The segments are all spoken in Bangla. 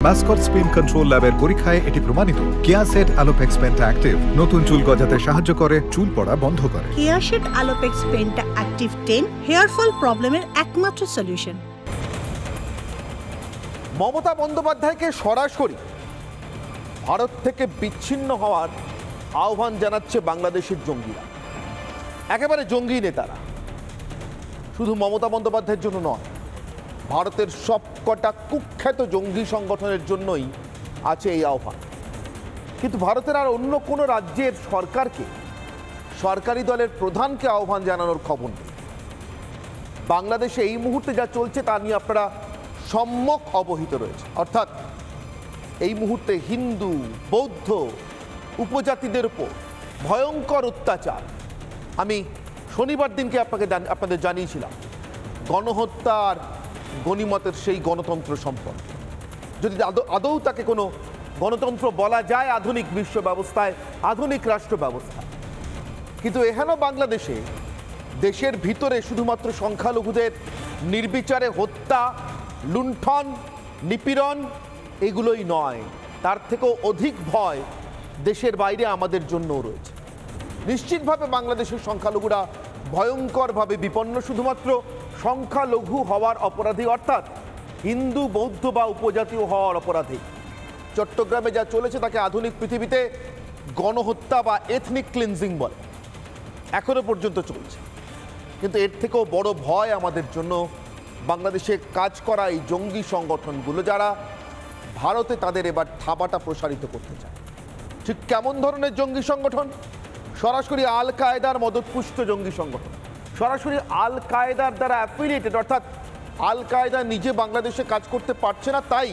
মাস্কট স্পিন কন্ট্রোল ল্যাবের পরীক্ষায় এটি প্রমাণিত। কেয়াসেট আলোপেক্স পেন্টা অ্যাক্টিভ নতুন চুল গজাতে সাহায্য করে, চুল পড়া বন্ধ করে। Keya Seth Alopex penta active 10 hair fall প্রবলেমের একমাত্র সলিউশন। মমতা বন্দ্যোপাধ্যায়কে সরাসরি ভারত থেকে বিচ্ছিন্ন হওয়ার আহ্বান জানাচ্ছে বাংলাদেশের জঙ্গিরা। একেবারে জঙ্গি নেতারা, শুধু মমতা বন্দ্যোপাধ্যায়ের জন্য নয়, ভারতের সবকটা কুখ্যাত জঙ্গি সংগঠনের জন্যই আছে এই আহ্বান। কিন্তু ভারতের আর অন্য কোনো রাজ্যের সরকারকে, সরকারি দলের প্রধানকে আহ্বান জানানোর খবর নেই। বাংলাদেশে এই মুহূর্তে যা চলছে তা নিয়ে আপনারা সম্যক অবহিত রয়েছে। অর্থাৎ এই মুহূর্তে হিন্দু, বৌদ্ধ, উপজাতিদের উপর ভয়ঙ্কর অত্যাচার। আমি শনিবার দিনকে আপনাদের জানিয়েছিলাম গণহত্যার গণিমতের সেই গণতন্ত্র সম্পর্কে, যদি আদৌ তাকে কোনো গণতন্ত্র বলা যায় আধুনিক বিশ্ব ব্যবস্থায়, আধুনিক রাষ্ট্র ব্যবস্থায়। কিন্তু এখানেও বাংলাদেশে দেশের ভিতরে শুধুমাত্র সংখ্যালঘুদের নির্বিচারে হত্যা, লুণ্ঠন, নিপীড়ন এগুলোই নয়, তার থেকেও অধিক ভয় দেশের বাইরে আমাদের জন্যও রয়েছে। নিশ্চিতভাবে বাংলাদেশের সংখ্যালঘুরা ভয়ঙ্করভাবে বিপন্ন, শুধুমাত্র সংখ্যালঘু হওয়ার অপরাধী, অর্থাৎ হিন্দু, বৌদ্ধ বা উপজাতীয় হওয়ার অপরাধী। চট্টগ্রামে যা চলেছে তাকে আধুনিক পৃথিবীতে গণহত্যা বা এথনিক ক্লিনজিং বলে, এখনো পর্যন্ত চলছে। কিন্তু এর থেকেও বড় ভয় আমাদের জন্য বাংলাদেশে কাজ করা এই জঙ্গি সংগঠনগুলো, যারা ভারতে তাদের এবার থাবাটা প্রসারিত করতে চায়। ঠিক কেমন ধরনের জঙ্গি সংগঠন? সরাসরি আল কায়েদার মদতপুষ্ট জঙ্গি সংগঠন, সরাসরি আল কায়েদার দ্বারা অ্যাফিলিয়েটেড, অর্থাৎ আল কায়েদা নিজে বাংলাদেশে কাজ করতে পারছে না, তাই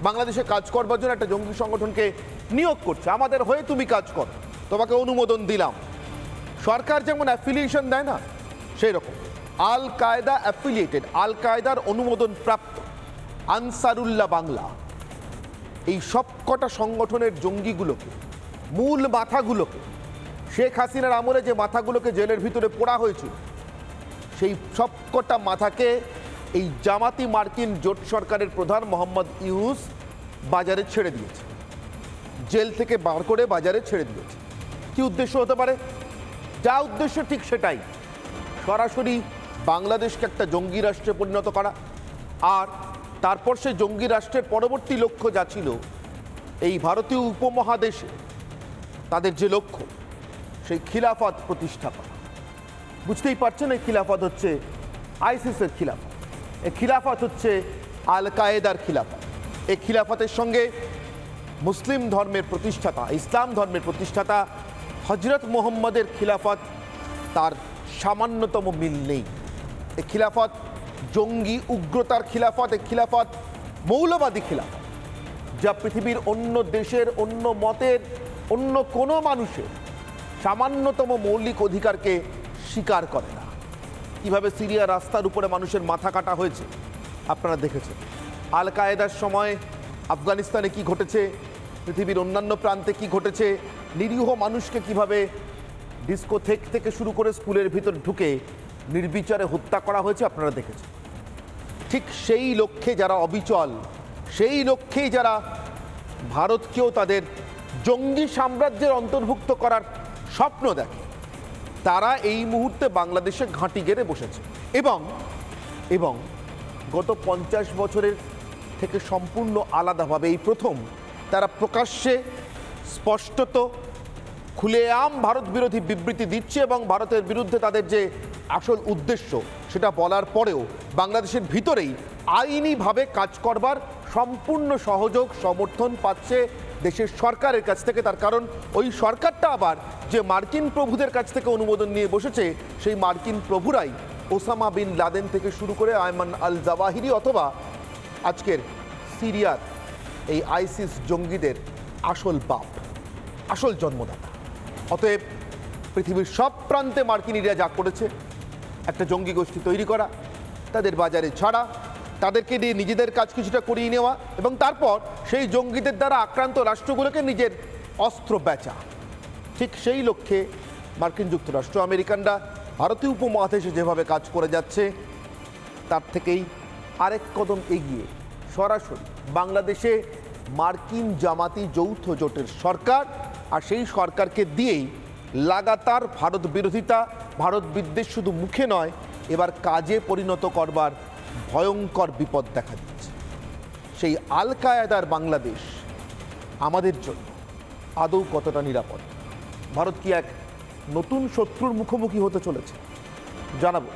বাংলাদেশে কাজ করবার জন্য একটা জঙ্গি সংগঠনকে নিয়োগ করছে। আমাদের হয়ে তুমি কাজ করো, তোমাকে অনুমোদন দিলাম। সরকার যেমন অ্যাফিলিয়েশন দেয় না, সেই রকম আল কায়েদা অ্যাফিলিয়েটেড, আল কায়েদার অনুমোদন প্রাপ্ত আনসারুল্লাহ বাংলা, এই সবকটা সংগঠনের জঙ্গিগুলোকে, মূল মাথাগুলোকে, শেখ হাসিনার আমলে যে মাথাগুলোকে জেলের ভিতরে পোড়া হয়েছিল, সেই সবকটা মাথাকে এই জামাতি মার্কিন জোট সরকারের প্রধান মোহাম্মদ ইউনূস বাজারে ছেড়ে দিয়েছে, জেল থেকে বার করে বাজারে ছেড়ে দিয়েছে। কি উদ্দেশ্য হতে পারে? যা উদ্দেশ্য ঠিক সেটাই, সরাসরি বাংলাদেশকে একটা জঙ্গি রাষ্ট্রে পরিণত করা। আর তারপর সেই জঙ্গি রাষ্ট্রের পরবর্তী লক্ষ্য যা ছিল, এই ভারতীয় উপমহাদেশে তাদের যে লক্ষ্য, সেই খিলাফত প্রতিষ্ঠা করা। বুঝতেই পারছেন, এই খিলাফত হচ্ছে আইসিসের খিলাফত, এই খিলাফত হচ্ছে আল কায়েদার খিলাফত। এই খিলাফতের সঙ্গে মুসলিম ধর্মের প্রতিষ্ঠাতা, ইসলাম ধর্মের প্রতিষ্ঠাতা হজরত মুহাম্মদের খিলাফত তার সামান্যতম মিল নেই। এই খিলাফত জঙ্গি উগ্রতার খিলাফত, এই খিলাফত মৌলবাদী খিলাফত, যা পৃথিবীর অন্য দেশের, অন্য মতের, অন্য কোনো মানুষের সামান্যতম মৌলিক অধিকারকে স্বীকার করে না। কিভাবে সিরিয়া রাস্তার উপরে মানুষের মাথা কাটা হয়েছে আপনারা দেখেছেন। আল কায়েদার সময় আফগানিস্তানে কি ঘটেছে, পৃথিবীর অন্যান্য প্রান্তে কি ঘটেছে, নিরীহ মানুষকে কিভাবে ডিস্কোথেক থেকে শুরু করে স্কুলের ভিতর ঢুকে নির্বিচারে হত্যা করা হয়েছে আপনারা দেখেছেন। ঠিক সেই লক্ষ্যে যারা অবিচল, সেই লক্ষ্যেই যারা ভারতকেও তাদের জঙ্গি সাম্রাজ্যের অন্তর্ভুক্ত করার স্বপ্ন দেখে, তারা এই মুহূর্তে বাংলাদেশে ঘাঁটি গেড়ে বসেছে। এবং গত 50 বছরের থেকে সম্পূর্ণ আলাদাভাবে এই প্রথম তারা প্রকাশ্যে স্পষ্টত খুলেআম ভারত বিরোধী বিবৃতি দিচ্ছে, এবং ভারতের বিরুদ্ধে তাদের যে আসল উদ্দেশ্য সেটা বলার পরেও বাংলাদেশের ভিতরেই আইনিভাবে কাজ করবার সম্পূর্ণ সহযোগ, সমর্থন পাচ্ছে দেশের সরকারের কাছ থেকে। তার কারণ ওই সরকারটা আবার যে মার্কিন প্রভুদের কাছ থেকে অনুমোদন নিয়ে বসেছে, সেই মার্কিন প্রভুরাই ওসামা বিন লাদেন থেকে শুরু করে আয়মান আল জাওয়াহিরি অথবা আজকের সিরিয়ার এই আইসিস জঙ্গিদের আসল বাপ, আসল জন্মদাতা। অতএব পৃথিবীর সব প্রান্তে মার্কিনিরা যা করেছে, একটা জঙ্গি গোষ্ঠী তৈরি করা, তাদের বাজারে ছাড়া, তাদেরকে দিয়ে নিজেদের কাজ কিছুটা করিয়ে নেওয়া, এবং তারপর সেই জঙ্গিদের দ্বারা আক্রান্ত রাষ্ট্রগুলোকে নিজের অস্ত্র বেচা। ঠিক সেই লক্ষ্যে মার্কিন যুক্তরাষ্ট্র, আমেরিকানরা ভারতীয় উপমহাদেশে যেভাবে কাজ করে যাচ্ছে, তার থেকেই আরেক কদম এগিয়ে সরাসরি বাংলাদেশে মার্কিন জামাতি যৌথ জোটের সরকার, আর সেই সরকারকে দিয়েই লাগাতার ভারত বিরোধিতা, ভারত বিদ্বেষ শুধু মুখে নয়, এবার কাজে পরিণত করবার ভয়ঙ্কর বিপদ দেখা দিচ্ছে। সেই আল কায়েদার বাংলাদেশ আমাদের জন্য আদৌ কতটা নিরাপদ? ভারত কি এক নতুন শত্রুর মুখোমুখি হতে চলেছে? জানাবো,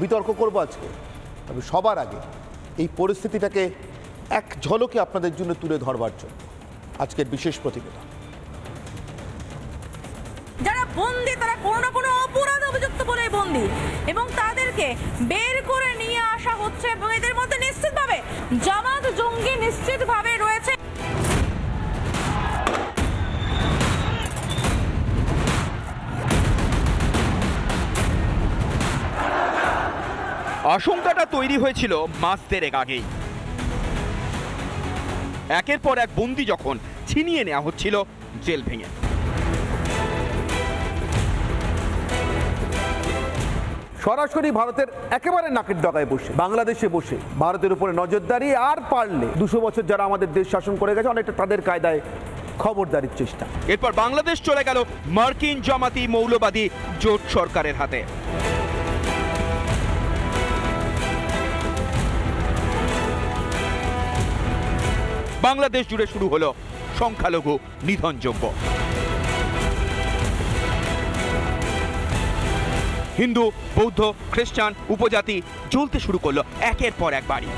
বিতর্ক করবো আজকে। তবে সবার আগে এই পরিস্থিতিটাকে এক ঝলকে আপনাদের জন্য তুলে ধরবার জন্য আজকের বিশেষ প্রতিবেদন। যারা বন্দী তারা কোনো না কোনো অপরাধ অভিযুক্ত বলে বন্দী, এবং তাদেরকে বের করে নিয়ে আসা হচ্ছে, এবং এদের মধ্যে নিশ্চিতভাবে জামাত জঙ্গি নিশ্চিতভাবে রয়েছে। আশঙ্কাটা তৈরি হয়েছিল মাস দেড়েক আগেই। একের পর এক বন্দী যখন ছিনিয়ে নেওয়া হচ্ছিল জেল ভেঙে। সরাসরি ভারতের একেবারে নাকের ডগায় বসে, বাংলাদেশে বসে ভারতের উপরে নজরদারি, আর পারলে 200 বছর যারা আমাদের দেশ শাসন করে গেছে অনেকটা তাদের কায়দায় খবরদারির চেষ্টা। এরপর বাংলাদেশ চলে গেল মার্কিন জামাতি মৌলবাদী জোট সরকারের হাতে। বাংলাদেশ জুড়ে শুরু হলো সংখ্যালঘু নিধনযজ্ঞ। হিন্দু, বৌদ্ধ, খ্রিস্টান, উপজাতি জ্বলতে শুরু করলো একের পর এক বাড়ি।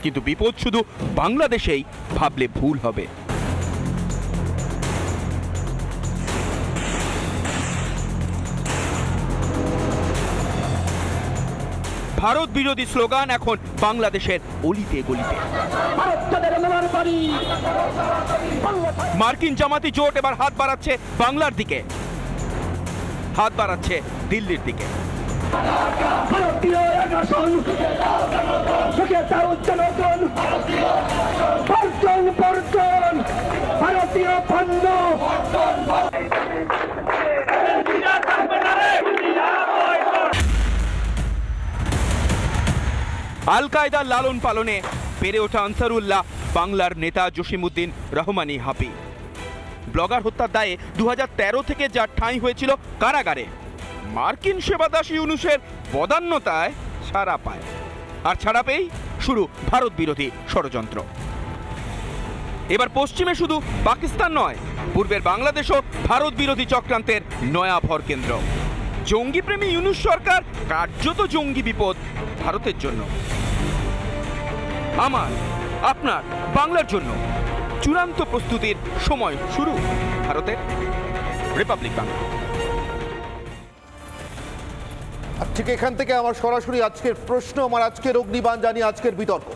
কিন্তু বিপদ শুধু বাংলাদেশেই ভাবলে ভুল হবে। ভারত বিরোধী স্লোগান এখন বাংলাদেশের অলিতে গলিতে। মার্কিন জামাতি জোট এবার হাত বাড়াচ্ছে বাংলার দিকে, হাত বাড়াচ্ছে দিল্লির দিকে। আল কায়দার লালন পালনে বেড়ে ওঠা আনসারুল্লাহ বাংলার নেতা জসিমউদ্দিন রহমানি হাপি ব্লগার হত্যার দায়ে 2013 থেকে যার ঠাঁই হয়েছিল কারাগারে, মার্কিন সেবাদাস ইউনুসের বদান্যতায় ছাড়া পায়। আর ছাড়া পেয়েই শুরু ভারত বিরোধী ষড়যন্ত্র। এবার পশ্চিমে শুধু পাকিস্তান নয়, পূর্বের বাংলাদেশও ভারত বিরোধী চক্রান্তের নয়া ভরকেন্দ্র। জঙ্গিপ্রেমী ইউনুস সরকার কার্যত জঙ্গি বিপদ ভারতের জন্য, আমার আপনার বাংলার জন্য। চূড়ান্ত প্রস্তুতির সময় শুরু ভারতের। রিপাবলিক বাংলা। ঠিক এখান থেকে আমার সরাসরি আজকের প্রশ্ন, আমার আজকের অগ্নিবাণ জানি, আজকের বিতর্ক।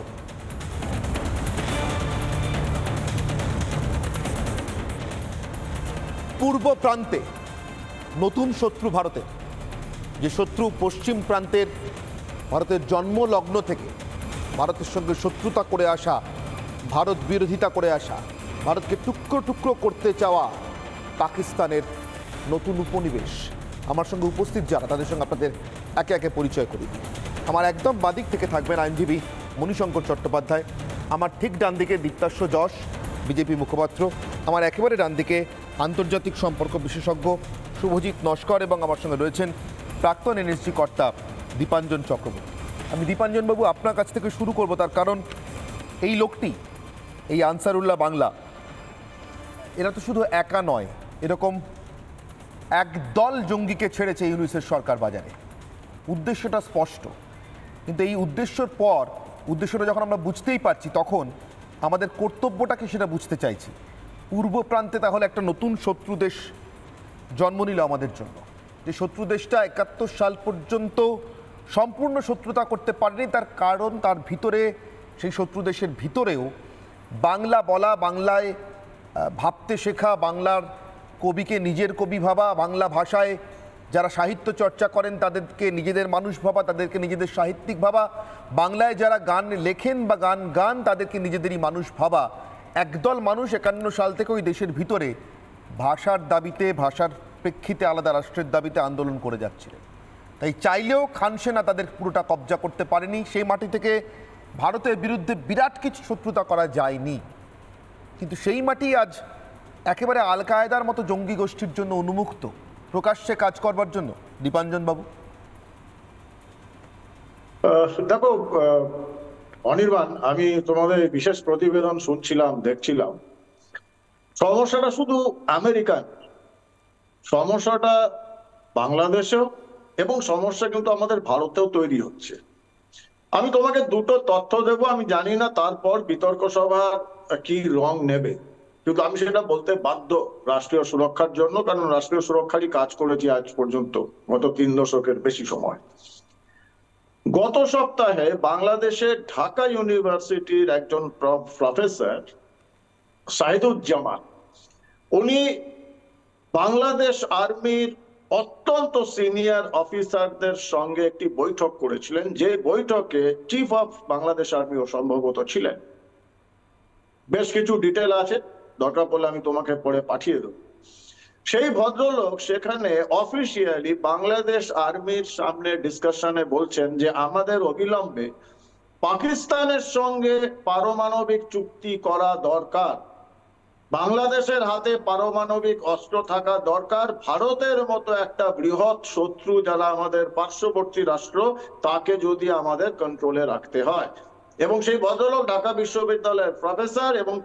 পূর্ব প্রান্তে নতুন শত্রু ভারতের, যে শত্রু পশ্চিম প্রান্তের ভারতের জন্মলগ্ন থেকে ভারতের সঙ্গে শত্রুতা করে আসা, ভারত বিরোধিতা করে আসা, ভারতকে টুকরো টুকরো করতে চাওয়া পাকিস্তানের নতুন উপনিবেশ। আমার সঙ্গে উপস্থিত যারা, তাদের সঙ্গে আপনাদের একে একে পরিচয় করি। আমার একদম বাদিক থেকে থাকবেন আইনজীবী মণিশঙ্কর চট্টোপাধ্যায়, আমার ঠিক ডান দিকে দীপ্তাশ্ব যশ, বিজেপি মুখপাত্র, আমার একেবারে ডান দিকে আন্তর্জাতিক সম্পর্ক বিশেষজ্ঞ শুভজিৎ নস্কর, এবং আমার সঙ্গে রয়েছেন প্রাক্তন এনএসজি কর্তা দীপাঞ্জন চক্রবর্তী। আমি দীপাঞ্জনবাবু আপনার কাছ থেকে শুরু করব, তার কারণ এই লোকটি, এই আনসারুল্লাহ বাংলা, এরা তো শুধু একা নয়, এরকম একদল জঙ্গিকে ছেড়েছে ইউনুসের সরকার বাজারে। উদ্দেশ্যটা স্পষ্ট, কিন্তু এই উদ্দেশ্যর পর, উদ্দেশ্যটা যখন আমরা বুঝতেই পারছি, তখন আমাদের কর্তব্যটাকে সেটা বুঝতে চাইছি। পূর্ব প্রান্তে তাহলে একটা নতুন শত্রু দেশ জন্ম নিল আমাদের জন্য, যে শত্রু দেশটা 71 সাল পর্যন্ত সম্পূর্ণ শত্রুতা করতে পারেনি। তার কারণ তার ভিতরে, সেই শত্রু দেশের ভিতরেও বাংলা বলা, বাংলায় ভাবতে শেখা, বাংলার কবিকে নিজের কবি ভাবা, বাংলা ভাষায় যারা সাহিত্য চর্চা করেন তাদেরকে নিজেদের মানুষ ভাবা, তাদেরকে নিজেদের সাহিত্যিক ভাবা, বাংলায় যারা গান লেখেন বা গান তাদেরকে নিজেদেরই মানুষ ভাবা। একদল মানুষ 51 সাল থেকে ওই দেশের ভিতরে ভাষার দাবিতে, ভাষার প্রেক্ষিতে আলাদা রাষ্ট্রের দাবিতে আন্দোলন করে যাচ্ছিলেন। তাই চাইলেও খান সেনা তাদের পুরোটা কবজা করতে পারেনি। সেই মাটি থেকে ভারতের বিরুদ্ধে বিরাট কিছু শত্রুতা করা যায়নি, কিন্তু সেই মাটি আজ একেবারে আল কায়েদার মতো জঙ্গি গোষ্ঠীর জন্য উন্মুক্ত, প্রকাশ্যে কাজ করবার জন্য। দীপাঞ্জন বাবু, দেখো অনির্বাণ, আমি তোমাদের বিশেষ প্রতিবেদন শুনছিলাম, দেখছিলাম। সমস্যাটা শুধু আমেরিকান, সমস্যাটা বাংলাদেশেও, এবং সমস্যা কিন্তু আমাদের ভারতেও তৈরি হচ্ছে। আমি তোমাকে দুটো তথ্য দেব, আমি জানি না তারপর বিতর্ক সভা কি রং নেবে, কিন্তু আমি সেটা বলতে বাধ্য রাষ্ট্রীয় সুরক্ষার জন্য, কারণ রাষ্ট্রীয় সুরক্ষারই কাজ করেছি আজ পর্যন্ত গত 3 দশকের বেশি সময়। গত সপ্তাহে বাংলাদেশের ঢাকা ইউনিভার্সিটির একজন প্রফেসর সাইদুজ্জামান, উনি বাংলাদেশ আর্মির অত্যন্ত সিনিয়র অফিসারদের সঙ্গে একটি বৈঠক করেছিলেন, যে বৈঠকে চিফ অফ বাংলাদেশ আর্মিও সম্ভবত ছিলেন। বেশ কিছু ডিটেল আছে, দরকার পড়লে আমি তোমাকে পরে পাঠিয়ে দেব। সেই ভদ্রলোক সেখানে অফিসিয়ালি বাংলাদেশ আর্মির সামনে ডিসকাশনে বলছেন যে আমাদের অবিলম্বে পাকিস্তানের সঙ্গে পারমাণবিক চুক্তি করা দরকার, বাংলাদেশের হাতে পারমাণবিক অস্ত্র থাকা দরকার, ভারতের মতো একটা বৃহৎ শত্রু যারা আমাদের পার্শ্ববর্তী রাষ্ট্র, তাকে যদি আমাদের কন্ট্রোলে রাখতে হয়। এবং সেই ভদ্রলোক ঢাকা বিশ্ববিদ্যালয়ের প্রফেসর এবং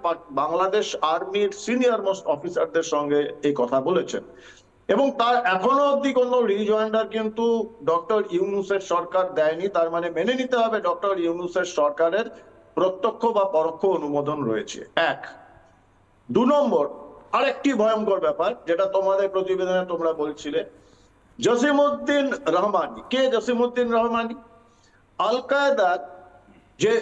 বাংলাদেশ আর্মির সিনিয়র মোস্ট অফিসারদের সঙ্গে এই কথা বলেছেন। এবং তার এখনো অব্দি কোনো রিজয়েন্ডার কিন্তু ডক্টর ইউনূসের সরকার দেয়নি, তার মানে মেনে নিতে হবে ডক্টর ইউনূসের সরকারের প্রত্যক্ষ বা পরোক্ষ অনুমোদন রয়েছে। 1। 2 নম্বর, আরেকটি ভয়ঙ্কর ব্যাপার যেটা তোমাদের প্রতিবেদনে তোমরা বলছিলে, জসিমউদ্দিন রহমানি। কে জসিমউদ্দিন রহমানি? আল কায়েদার যে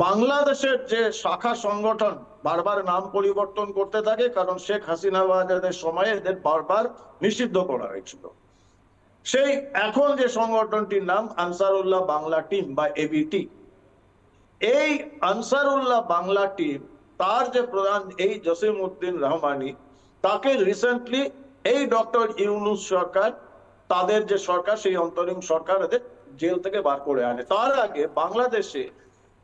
বাংলাদেশের যে শাখা সংগঠন বারবার নাম পরিবর্তন করতে থাকে, কারণ শেখ হাসিনা বাজাদের সময়ে এদের বারবার নিষিদ্ধ করা হয়েছিল। সেই এখন যে সংগঠনটির নাম আনসারুল্লাহ বাংলা টিম বা এবিটি, এই আনসারুল্লাহ বাংলা টিম, তার যে প্রধান এই জসিমউদ্দিন রহমানি, তাকে রিসেন্টলি এই ডক্টর ইউনূস সরকার, তাদের যে সরকার, সেই অন্তরিম সরকার এদের জেল থেকে বার করে আনে। তার আগে বাংলাদেশে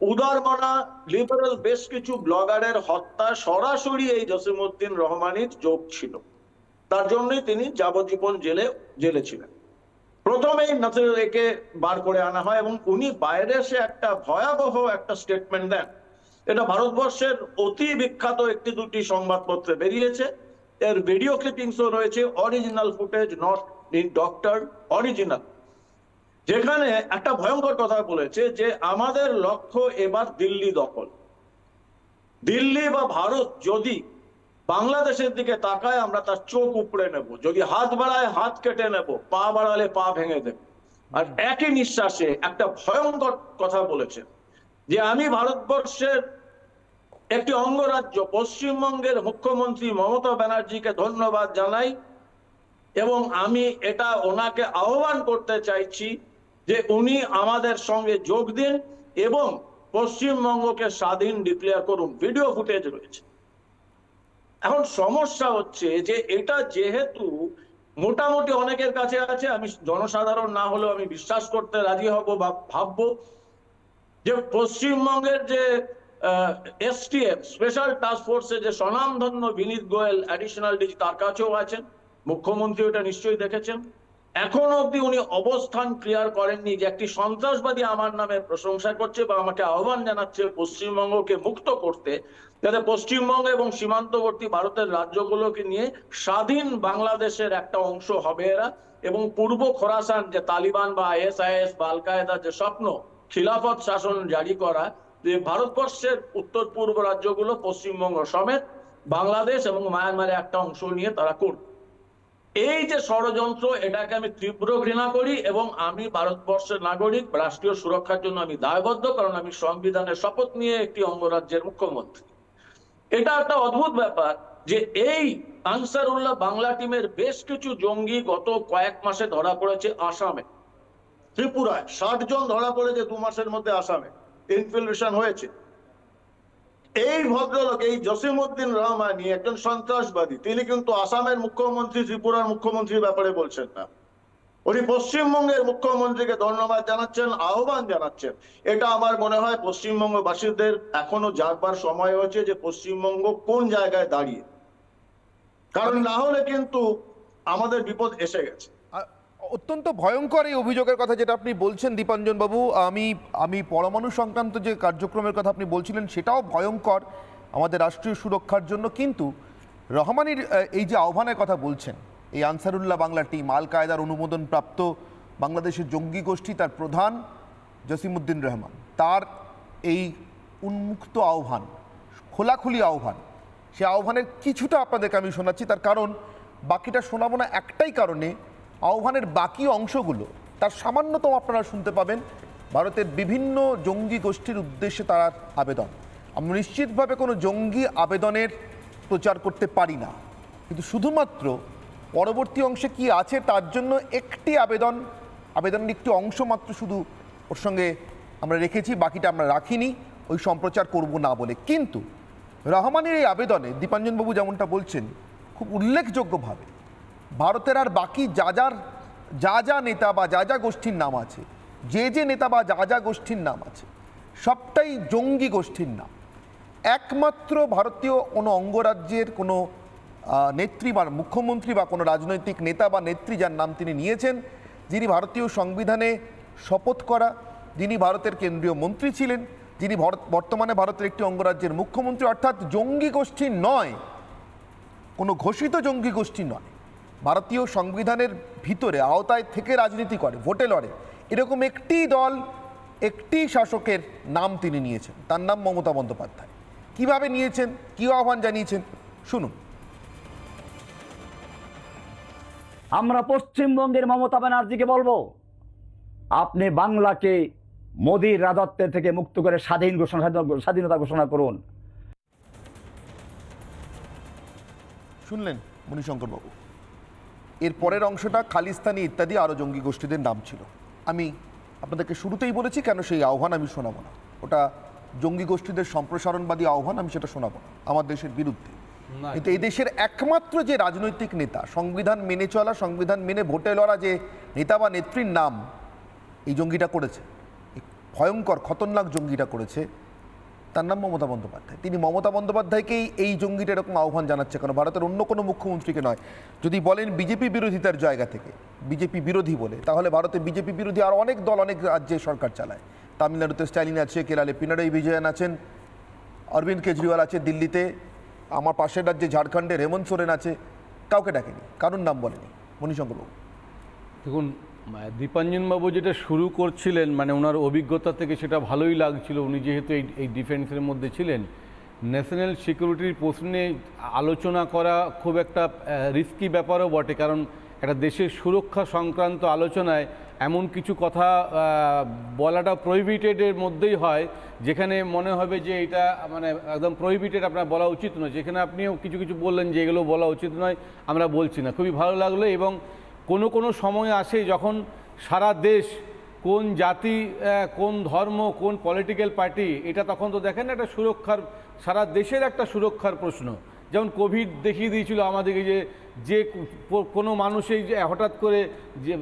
উদারমনা লিবারেল বেশ কিছু ব্লগারের হত্যা সরাসরি এই জসিমউদ্দিন রহমানির যোগ ছিল, তার জন্যই তিনি যাবজ্জীবন জেলে ছিলেন। প্রথমেই একে বার করে আনা হয় এবং উনি বাইরে এসে একটা ভয়াবহ একটা স্টেটমেন্ট দেন। এটা ভারতবর্ষের অতি বিখ্যাত 1-2টি সংবাদপত্রে বেরিয়েছে, এর ভিডিও ক্লিপিংসও রয়েছে, original footage, not doctor, original, যেখানে একটা ভয়ঙ্কর কথা বলেছে যে আমাদের লক্ষ্য এবার দিল্লি দখল। দিল্লি বা ভারত যদি বাংলাদেশের দিকে তাকায় আমরা তার চোখ উপড়ে নেব, যদি হাত বাড়ায় হাত কেটে নেব, পা বাড়ালে পা ভেঙে দেব। আর একই নিঃশ্বাসে একটা ভয়ঙ্কর কথা বলেছেন যে আমি ভারতবর্ষের একটি অঙ্গরাজ্য পশ্চিমবঙ্গের মুখ্যমন্ত্রী মমতা ব্যানার্জিকে ধন্যবাদ জানাই, এবং আমি এটা ওনাকে আহ্বান করতে চাইছি যে উনি আমাদের সঙ্গে যোগ দিন এবং পশ্চিমবঙ্গকে স্বাধীন ডিক্লেয়ার করুন। ভিডিও ফুটেজ রয়েছে। এখন সমস্যা হচ্ছে যে এটা যেহেতু মোটামুটি অনেকের কাছে আছে, আমি জনসাধারণ না হলেও আমি বিশ্বাস করতে রাজি হব বা ভাববো যে পশ্চিমবঙ্গের যে এসটিএফ স্পেশাল টাস্ক ফোর্সে যে স্বনামধন্য বিনীত গোয়েল অ্যাডিশনাল ডিজি, তার কাছেও আছেন, মুখ্যমন্ত্রী ওটা নিশ্চয়ই দেখেছেন। এখনো অব্দি উনি অবস্থান ক্লিয়ার করেননি যে একটি সন্ত্রাসবাদী আমার নামে প্রশংসা করছে বা আমাকে আহ্বান জানাচ্ছে পশ্চিমবঙ্গকে মুক্ত করতে, যাতে পশ্চিমবঙ্গ এবং সীমান্তবর্তী ভারতের রাজ্যগুলোকে নিয়ে স্বাধীন বাংলাদেশের একটা অংশ হবে এরা, এবং পূর্ব খোরাসান যে তালিবান বা আইএসআইএস বা আল কায়েদার যে স্বপ্ন খিলাফত শাসন জারি করা, যে ভারতবর্ষের উত্তর পূর্ব রাজ্যগুলো পশ্চিমবঙ্গ সমেত বাংলাদেশ এবং মায়ানমারের একটা অংশ নিয়ে তারা করবে। এই যে ষড়যন্ত্র, এটাকে আমি তীব্র ঘৃণা করি এবং আমি ভারতবর্ষের নাগরিক, রাষ্ট্রীয় সুরক্ষার জন্য আমি দায়বদ্ধ, কারণ আমি সংবিধানের শপথ নিয়ে একটি অঙ্গরাজ্যের মুখ্যমন্ত্রী। এটা একটা অদ্ভুত ব্যাপার যে এই আনসারুল্লাহ বাংলা টিমের বেশ কিছু জঙ্গি গত কয়েক মাসে ধরা পড়েছে আসামে, ত্রিপুরায় 60 জন ধরা পড়েছে 2 মাসের মধ্যে, আসামে ইনফিলট্রেশন হয়েছে। এই ভদ্রলোক, এই জসিমউদ্দিন রহমানি একজন সন্ত্রাসবাদী, তিনি কিন্তু আসামের মুখ্যমন্ত্রী, ত্রিপুরার মুখ্যমন্ত্রীর ব্যাপারে বলছেন না, উনি পশ্চিমবঙ্গের মুখ্যমন্ত্রীকে ধন্যবাদ জানাচ্ছেন, আহ্বান জানাচ্ছেন। এটা আমার মনে হয় পশ্চিমবঙ্গবাসীদের এখনো জাগবার সময় হয়েছে যে পশ্চিমবঙ্গ কোন জায়গায় দাঁড়িয়ে, কারণ না হলে কিন্তু আমাদের বিপদ এসে গেছে। অত্যন্ত ভয়ঙ্কর এই অভিযোগের কথা যেটা আপনি বলছেন দীপাঞ্জন বাবু। আমি পরমাণু সংক্রান্ত যে কার্যক্রমের কথা আপনি বলছিলেন সেটাও ভয়ঙ্কর আমাদের রাষ্ট্রীয় সুরক্ষার জন্য, কিন্তু রহমানির এই যে আহ্বানের কথা বলছেন, এই আনসারুল্লাহ বাংলা টিম, আল কায়দার অনুমোদন প্রাপ্ত বাংলাদেশের জঙ্গি গোষ্ঠী, তার প্রধান জসিমউদ্দিন রহমান, তার এই উন্মুক্ত আহ্বান, খোলাখুলি আহ্বান, সে আহ্বানের কিছুটা আপনাদেরকে আমি শোনাচ্ছি। তার কারণ বাকিটা শোনাবো না একটাই কারণে, আহ্বানের বাকি অংশগুলো তার সামান্যতম আপনারা শুনতে পাবেন ভারতের বিভিন্ন জঙ্গি গোষ্ঠীর উদ্দেশ্যে তার আবেদন। আমরা নিশ্চিতভাবে কোনো জঙ্গি আবেদনের প্রচার করতে পারি না, কিন্তু শুধুমাত্র পরবর্তী অংশে কি আছে তার জন্য একটি আবেদনের একটি অংশ মাত্র শুধু ওর সঙ্গে আমরা রেখেছি, বাকিটা আমরা রাখিনি, ওই সম্প্রচার করব না বলে। কিন্তু রহমানের এই আবেদনে দীপাঞ্জনবাবু যেমনটা বলছেন খুব উল্লেখযোগ্যভাবে ভারতের আর বাকি যা নেতা বা যা গোষ্ঠীর নাম আছে, যে নেতা বা যা গোষ্ঠীর নাম আছে, সবটাই জঙ্গি গোষ্ঠীর নাম। একমাত্র ভারতীয় কোনো অঙ্গরাজ্যের কোনো নেত্রী বা মুখ্যমন্ত্রী বা কোনো রাজনৈতিক নেতা বা নেত্রী যার নাম তিনি নিয়েছেন, যিনি ভারতীয় সংবিধানে শপথ করা, যিনি ভারতের কেন্দ্রীয় মন্ত্রী ছিলেন, যিনি বর্তমানে ভারতের একটি অঙ্গরাজ্যের মুখ্যমন্ত্রী, অর্থাৎ জঙ্গি গোষ্ঠী নয়, কোনো ঘোষিত জঙ্গি গোষ্ঠী নয়, ভারতীয় সংবিধানের ভিতরে আওতায় থেকে রাজনীতি করে, ভোটে লড়ে, এরকম একটি দল, একটি শাসকের নাম তিনি নিয়েছেন, তার নাম মমতা বন্দ্যোপাধ্যায়। কিভাবে নিয়েছেন, কি আহ্বান জানিয়েছেন শুনুন। আমরা পশ্চিমবঙ্গের মমতা ব্যানার্জিকে বলবো, আপনি বাংলাকে মোদির রাজত্বের থেকে মুক্ত করে স্বাধীনতা ঘোষণা করুন। শুনলেন মণিশঙ্কর বাবু, এর পরের অংশটা খালিস্তানি ইত্যাদি আরও জঙ্গি গোষ্ঠীদের নাম ছিল। আমি আপনাদেরকে শুরুতেই বলেছি কেন সেই আহ্বান আমি শোনাবো না, ওটা জঙ্গি গোষ্ঠীদের সম্প্রসারণবাদী আহ্বান, আমি সেটা শোনাবো না, আমার দেশের বিরুদ্ধে। কিন্তু এই দেশের একমাত্র যে রাজনৈতিক নেতা, সংবিধান মেনে চলা, সংবিধান মেনে ভোটে লড়া যে নেতা বা নেত্রীর নাম এই জঙ্গিটা করেছে, এই ভয়ঙ্কর খতরনাক জঙ্গিটা করেছে, তার নাম মমতা বন্দ্যোপাধ্যায়। তিনি মমতা বন্দ্যোপাধ্যায়কেই এই জঙ্গিটা এরকম আহ্বান জানাচ্ছে কেন, ভারতের অন্য কোনো মুখ্যমন্ত্রীকে নয়। যদি বলেন বিজেপি বিরোধিতার জায়গা থেকে, বিজেপি বিরোধী বলে, তাহলে ভারতে বিজেপি বিরোধী আর অনেক দল অনেক রাজ্যে সরকার চালায়। তামিলনাড়ুতে স্ট্যালিন আছে, কেরালে পিনারাই বিজয়ন আছেন, অরবিন্দ কেজরিওয়াল আছে, দিল্লিতে আমার পাশের রাজ্যে ঝাড়খণ্ডে হেমন্ত সোরেন আছে, কাউকে ডাকেনি, কারোর নাম বলেনি। মণিশঙ্করবাবু দেখুন, দীপাঞ্জনবাবু যেটা শুরু করছিলেন, মানে ওনার অভিজ্ঞতা থেকে সেটা ভালোই লাগছিল। উনি যেহেতু এই ডিফেন্সের মধ্যে ছিলেন, ন্যাশনাল সিকিউরিটির প্রশ্নে আলোচনা করা খুব একটা রিস্কি ব্যাপারও বটে, কারণ একটা দেশের সুরক্ষা সংক্রান্ত আলোচনায় এমন কিছু কথা বলাটা প্রহিবিটেডের মধ্যেই হয়, যেখানে মনে হবে যে এটা মানে একদম প্রহিবিটেড, আপনার বলা উচিত নয়। যেখানে আপনিও কিছু বললেন যে এগুলো বলা উচিত নয়, আমরা বলছি না। খুবই ভালো লাগলো। এবং কোনো সময় আসে যখন সারা দেশ, কোন জাতি, কোন ধর্ম, কোন পলিটিক্যাল পার্টি, এটা তখন তো দেখেন একটা সুরক্ষার, সারা দেশের একটা সুরক্ষার প্রশ্ন। যেমন কোভিড দেখিয়ে দিয়েছিল আমাদেরকে যে কোনো মানুষই যে হঠাৎ করে যে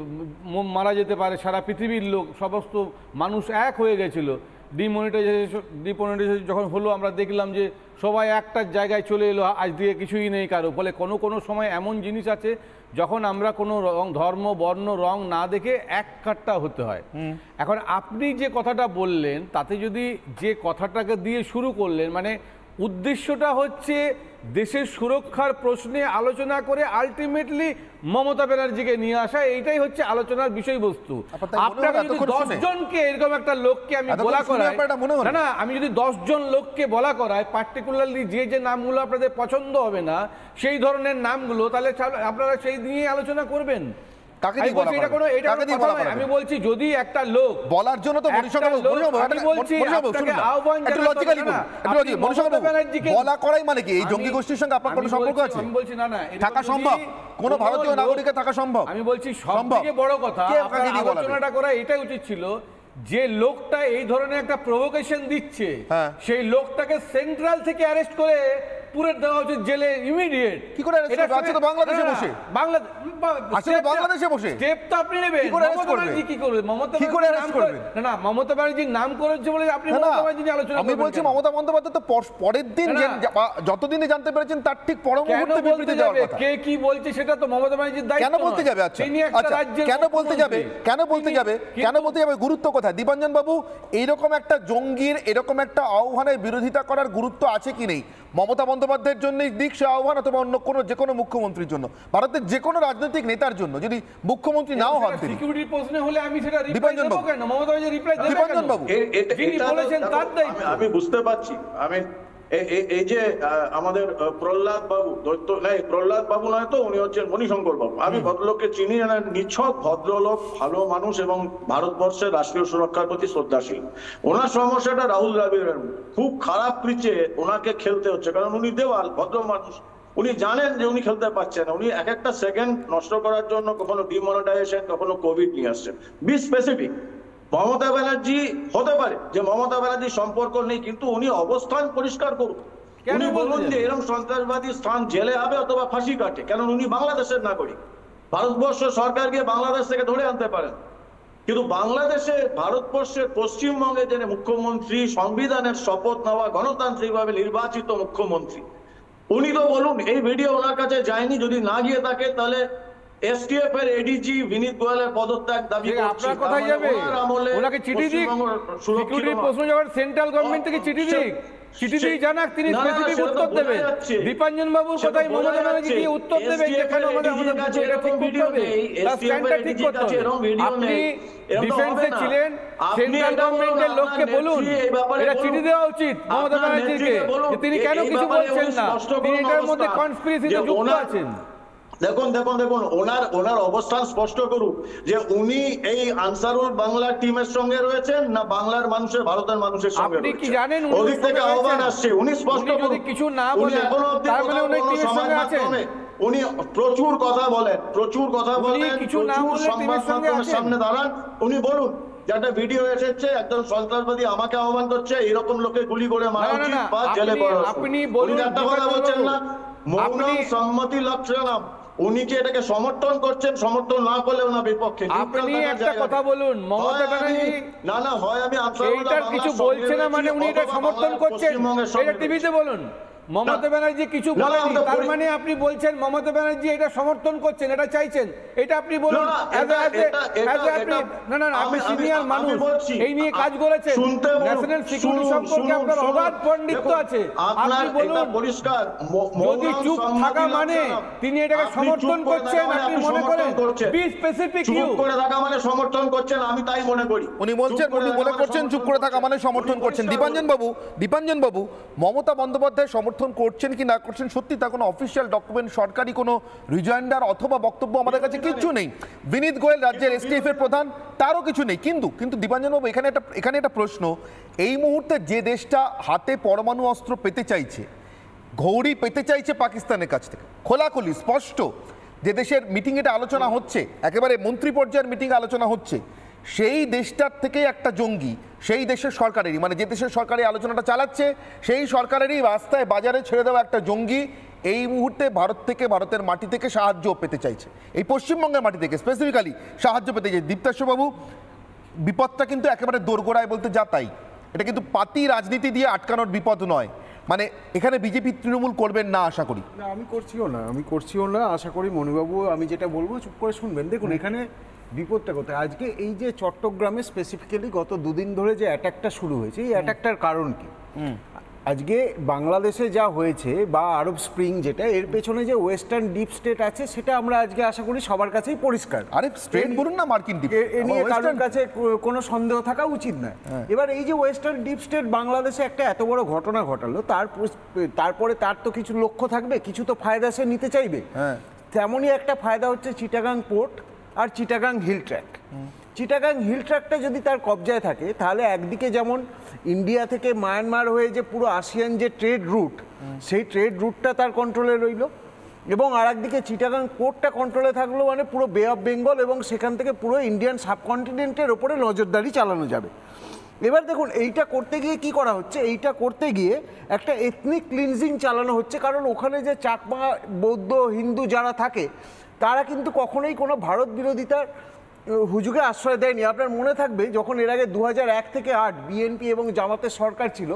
মারা যেতে পারে, সারা পৃথিবীর লোক, সমস্ত মানুষ এক হয়ে গেছিলো। ডিমনিটাইজেশন যখন হলো, আমরা দেখলাম যে সবাই একটা জায়গায় চলে এলো, আজ দিয়ে কিছুই নেই কারো। ফলে কোনো সময় এমন জিনিস আছে যখন আমরা কোনো ধর্ম, বর্ণ, রং না দেখে এক কাট্টা হতে হয়। এখন আপনি যে কথাটা বললেন, তাতে যদি যে কথাটাকে দিয়ে শুরু করলেন, মানে উদ্দেশ্যটা হচ্ছে দেশের সুরক্ষার প্রশ্নে আলোচনা করে আলটিমেটলি মমতা ব্যানার্জিকে নিয়ে আসা, এইটাই হচ্ছে আলোচনার বিষয়বস্তু। আপনাকে যদি 10 জনকে এরকম একটা লোককে আমি বলা করাই, না আমি যদি 10 জন লোককে বলা করাই, পার্টিকুলারলি যে নামগুলো আপনাদের পছন্দ হবে না সেই ধরনের নামগুলো, তাহলে আপনারা সেই নিয়ে আলোচনা করবেন। আমি বলছি যদি একটা লোক বলার জন্য তো বলা করাই মানে কি এই জঙ্গি গোষ্ঠীর সঙ্গে আপনার কোনো সম্পর্ক আছে? আমি বলছি না থাকা সম্ভব, কোন ভারতীয় নাগরিকের থাকা সম্ভব। আমি বলছি সবথেকে বড় কথা আলোচনাটা করা এটাই উচিত ছিল, যে লোকটা এই ধরনের একটা প্রভোকেশন দিচ্ছে সেই লোকটাকে সেন্ট্রাল থেকে অ্যারেস্ট করে পুরে দেওয়া উচিত জেলে ইমিডিয়েট। কি করে arrest করবে? আছে তো বাংলাদেশে বসে। আছে তো বাংলাদেশে বসে। স্টেপ তো আপনি নেবেন। মমতা ব্যানার্জি কি করবে? মমতা কি করে arrest করবে? না মমতা ব্যানার্জির নাম করেছে বলে আপনি মমতা ব্যানার্জি নিয়ে আলোচনা করবেন। আমি বলছি মমতা বন্দ্যোপাধ্যায় তো পরের দিন যতদিনে জানতে পেরেছেন তার ঠিক পর মুহূর্তে বিবৃতি দেওয়ার কথা। কে কি বলছে সেটা তো মমতা ব্যানার্জির দায়িত্ব। কেন বলতে যাবে? আচ্ছা কেন বলতে যাবে? গুরুত্ব কোথায়? দীপাঞ্জন বাবু, এইরকম একটা জঙ্গির এরকম একটা আহ্বানের বিরোধিতা করার গুরুত্ব আছে কি নেই? মমতা বন্দ্যোপাধ্যায়ের জন্য দিক সে আহ্বান, অথবা অন্য কোনো যে কোনো মুখ্যমন্ত্রীর জন্য, ভারতের যে কোনো রাজনৈতিক নেতার জন্য, যদি মুখ্যমন্ত্রী নাও হন তিনি। সিকিউরিটির প্রশ্ন হলে আমি সেটা রিপ্লাই দেব কেন? মমতা ব্যানার্জি রিপ্লাই দেবে কেন? দীপাঞ্জন বাবু, যিনি বলেছেন তার দায়িত্ব। আমি বুঝতে পারছি। আমি এই যে আমাদের প্রহ্লাদ বাবু নয় তো, উনি হচ্ছেন মণিশঙ্কর বাবু। আমি ভদ্রলোককে চিনি, নিছক ভদ্রলোক, ভালো মানুষ এবং ভারতবর্ষের রাষ্ট্রীয় সুরক্ষার প্রতি শ্রদ্ধাশীল। ওনার সমস্যাটা রাহুল দ্রাবিড়ের খুব খারাপ পিচে ওনাকে খেলতে হচ্ছে, কারণ উনি দেওয়াল, ভদ্র মানুষ। উনি জানেন যে উনি খেলতে পারছেন না। উনি এক একটা সেকেন্ড নষ্ট করার জন্য কখনো ডিমনিটাইজেশন, কখনো কোভিড নিয়ে আসছেন। B specific. মমতা ব্যানার্জি, হতে পারে যে মমতা ব্যানার্জির সম্পর্ক নেই, কিন্তু উনি অবস্থান পরিষ্কার করুন। উনি বলুন যে এরকম সন্ত্রাসবাদী স্থান জেলে হবে অথবা ফাঁসি কাটে, কারণ উনি বাংলাদেশের নাগরিক। ভারতবর্ষ সরকার গিয়ে বাংলাদেশ থেকে ধরে আনতে পারেন, কিন্তু বাংলাদেশে, ভারতবর্ষের পশ্চিমবঙ্গে যে মুখ্যমন্ত্রী, সংবিধানের শপথ নেওয়া গণতান্ত্রিকভাবে নির্বাচিত মুখ্যমন্ত্রী, উনি তো বলুন এই ভিডিও ওনার কাছে যায়নি। যদি না গিয়ে থাকে তাহলে এসটিএফ এর এডিজি বিনীত গোয়েলের পদত্যাগ দাবি করছি। আপনার কোথায় যাবে? ওনাকে চিঠি দিক। সিকিউরিটির প্রশ্ন যখন সেন্ট্রাল গভর্নমেন্ট থেকে চিঠি দিক, চিঠি দিয়ে জানাক, তিনি স্পেসিফিক উত্তর দেবেন। দীপাঞ্জন বাবুর কথাই মমতা ব্যানার্জি কি উত্তর দেবে? যেখানে আমাদের এটা ঠিক করতে হবে, তার স্ট্যান্ডটা ঠিক করতে হবে। আপনি ডিফেন্সে ছিলেন, সেন্ট্রাল গভর্নমেন্টের লোককে বলুন এটা চিঠি দেওয়া উচিত মমতা ব্যানার্জিকে, যে তিনি কেন কিছু বলছেন না, তিনি এটার মধ্যে কনস্পিরেসিতে যুক্ত আছেন। দেখুন ওনার অবস্থান স্পষ্ট করুক যে উনি এই আনসারুল বাংলা টিমের সঙ্গে রয়েছেন না বাংলার মানুষের, ভারতের মানুষের সঙ্গে। আপনি কি জানেন ওদিক থেকে আহ্বান আসছে, উনি স্পষ্ট করুন। কিছু না বলেন তার মানে উনি টিমের সঙ্গে আছেন। উনি প্রচুর কথা বলেন, প্রচুর সংবাদ মাধ্যমের সামনে দাঁড়ান। উনি বলুন যে একটা ভিডিও এসেছে, একজন সন্ত্রাসবাদী আমাকে আহ্বান করছে, এরকম লোকে গুলি করে মারা উচিত বা জেলে পড়া। আপনি বলুন, একটা কথা বলছেন না, মৌনম সম্মতি লক্ষণম। উনি কি এটাকে সমর্থন করছেন? সমর্থন না করলে ওনার বিপক্ষে। আপনি একটা কথা বলুন, মমতা ব্যানার্জি না হয় আমি এইটার কিছু বলছে না মানে উনি এটা সমর্থন করছেন, এটা টিভিতে বলুন। মমতা ব্যানার্জি কিছু বলেনি, তার মানে আপনি বলছেন মমতা ব্যানার্জি এটা সমর্থন করছেন, এটা চাইছেন, এটা আপনি বলুন। না আপনি সিনিয়র মানুষ, এই নিয়ে কাজ করেছেন, ন্যাশনাল সিকিউরিটি সম্পর্কে আপনার অগাধ পণ্ডিত্য আছে। আপনি বলুন, পরিষ্কার যদি চুপ থাকা মানে তিনি এটাকে সমর্থন করছেন, আপনি মনে করেন? B specific. চুপ করে থাকা মানে সমর্থন করছেন, আমি তাই মনে করি। উনি মনে করছেন চুপ করে থাকা মানে সমর্থন করছেন। দীপাঞ্জন বাবু, মমতা বন্দ্যোপাধ্যায় সমর্থন করছেন কি না করছেন সত্যি তা কোনো অফিসিয়াল ডকুমেন্ট, সরকারি কোনো রিজয়েন্ডার অথবা বক্তব্য আমাদের কাছে কিচ্ছু নেই। বিনীত গোয়েল রাজ্যের এসটিএফ এর প্রধান, তারও কিছু নেই। কিন্তু দীপাঞ্জন বাবু, এখানে একটা প্রশ্ন, এই মুহূর্তে যে দেশটা হাতে পরমাণু অস্ত্র পেতে চাইছে, ঘৌড়ি পেতে চাইছে পাকিস্তানের কাছ থেকে, খোলাখুলি স্পষ্ট, যে দেশের মিটিং এটা আলোচনা হচ্ছে, একেবারে মন্ত্রী পর্যায়ের মিটিং আলোচনা হচ্ছে, সেই দেশটার থেকে একটা জঙ্গি, সেই দেশের সরকারেরই, মানে যে দেশের সরকার এই আলোচনাটা চালাচ্ছে সেই সরকারেরই রাস্তায় বাজারে ছেড়ে দেওয়া একটা জঙ্গি এই মুহূর্তে ভারত থেকে, ভারতের মাটি থেকে সাহায্য পেতে চাইছে, এই পশ্চিমবঙ্গের মাটি থেকে স্পেসিফিক্যালি সাহায্য পেতে চাইছে। দীপ্তাশ্ববাবু, বিপদটা কিন্তু একেবারে দোরগোড়ায় বলতে যা তাই, এটা কিন্তু পাতি রাজনীতি দিয়ে আটকানোর বিপদ নয়। মানে এখানে বিজেপি তৃণমূল করবেন না আশা করি। না, আমি করছিও না আশা করি। মনুবাবু, আমি যেটা বলবো চুপ করে শুনবেন। দেখুন এখানে বিপদটা কোথায়। আজকে এই যে চট্টগ্রামে স্পেসিফিক্যালি গত দুদিন ধরে যে অ্যাটাকটা শুরু হয়েছে, এই অ্যাটাকটার কারণ কি? আজকে বাংলাদেশে যা হয়েছে বা আরব স্প্রিং যেটা, এর পেছনে যে ওয়েস্টার্ন ডিপ স্টেট আছে সেটা আমরা আজকে আশা করি সবার কাছেই পরিষ্কার। আরে স্ট্রেট বলুন না, মার্কিন ডিপ, এ নিয়ে কারোর কাছে কোনো সন্দেহ থাকা উচিত নয়। এবার এই যে ওয়েস্টার্ন ডিপ স্টেট বাংলাদেশে একটা এত বড় ঘটনা ঘটালো, তারপরে তার তো কিছু লক্ষ্য থাকবে, কিছু তো ফায়দা সে নিতে চাইবে। তেমনই একটা ফায়দা হচ্ছে চিটাগাং পোর্ট আর Chittagong hill track. Chittagong hill ট্র্যাকটা যদি তার কবজায় থাকে, তাহলে একদিকে যেমন ইন্ডিয়া থেকে মায়ানমার হয়ে যে পুরো আসিয়ান যে ট্রেড রুট, সেই ট্রেড রুটটা তার কন্ট্রোলে রইল, এবং আর একদিকে চিটাগাং পোর্টটা কন্ট্রোলে থাকলো, মানে পুরো বে অফ বেঙ্গল এবং সেখান থেকে পুরো ইন্ডিয়ান সাবকন্টিনেন্টের ওপরে নজরদারি চালানো যাবে। এবার দেখুন এইটা করতে গিয়ে কি করা হচ্ছে, এইটা করতে গিয়ে একটা এথনিক ক্লিনজিং চালানো হচ্ছে, কারণ ওখানে যে চাকমা, বৌদ্ধ, হিন্দু যারা থাকে তারা কিন্তু কখনোই কোনো ভারত বিরোধিতার হুজুগে আশ্রয় দেয়নি। আপনার মনে থাকবে যখন এর আগে 2001 থেকে 8 বিএনপি এবং জামাতের সরকার ছিল,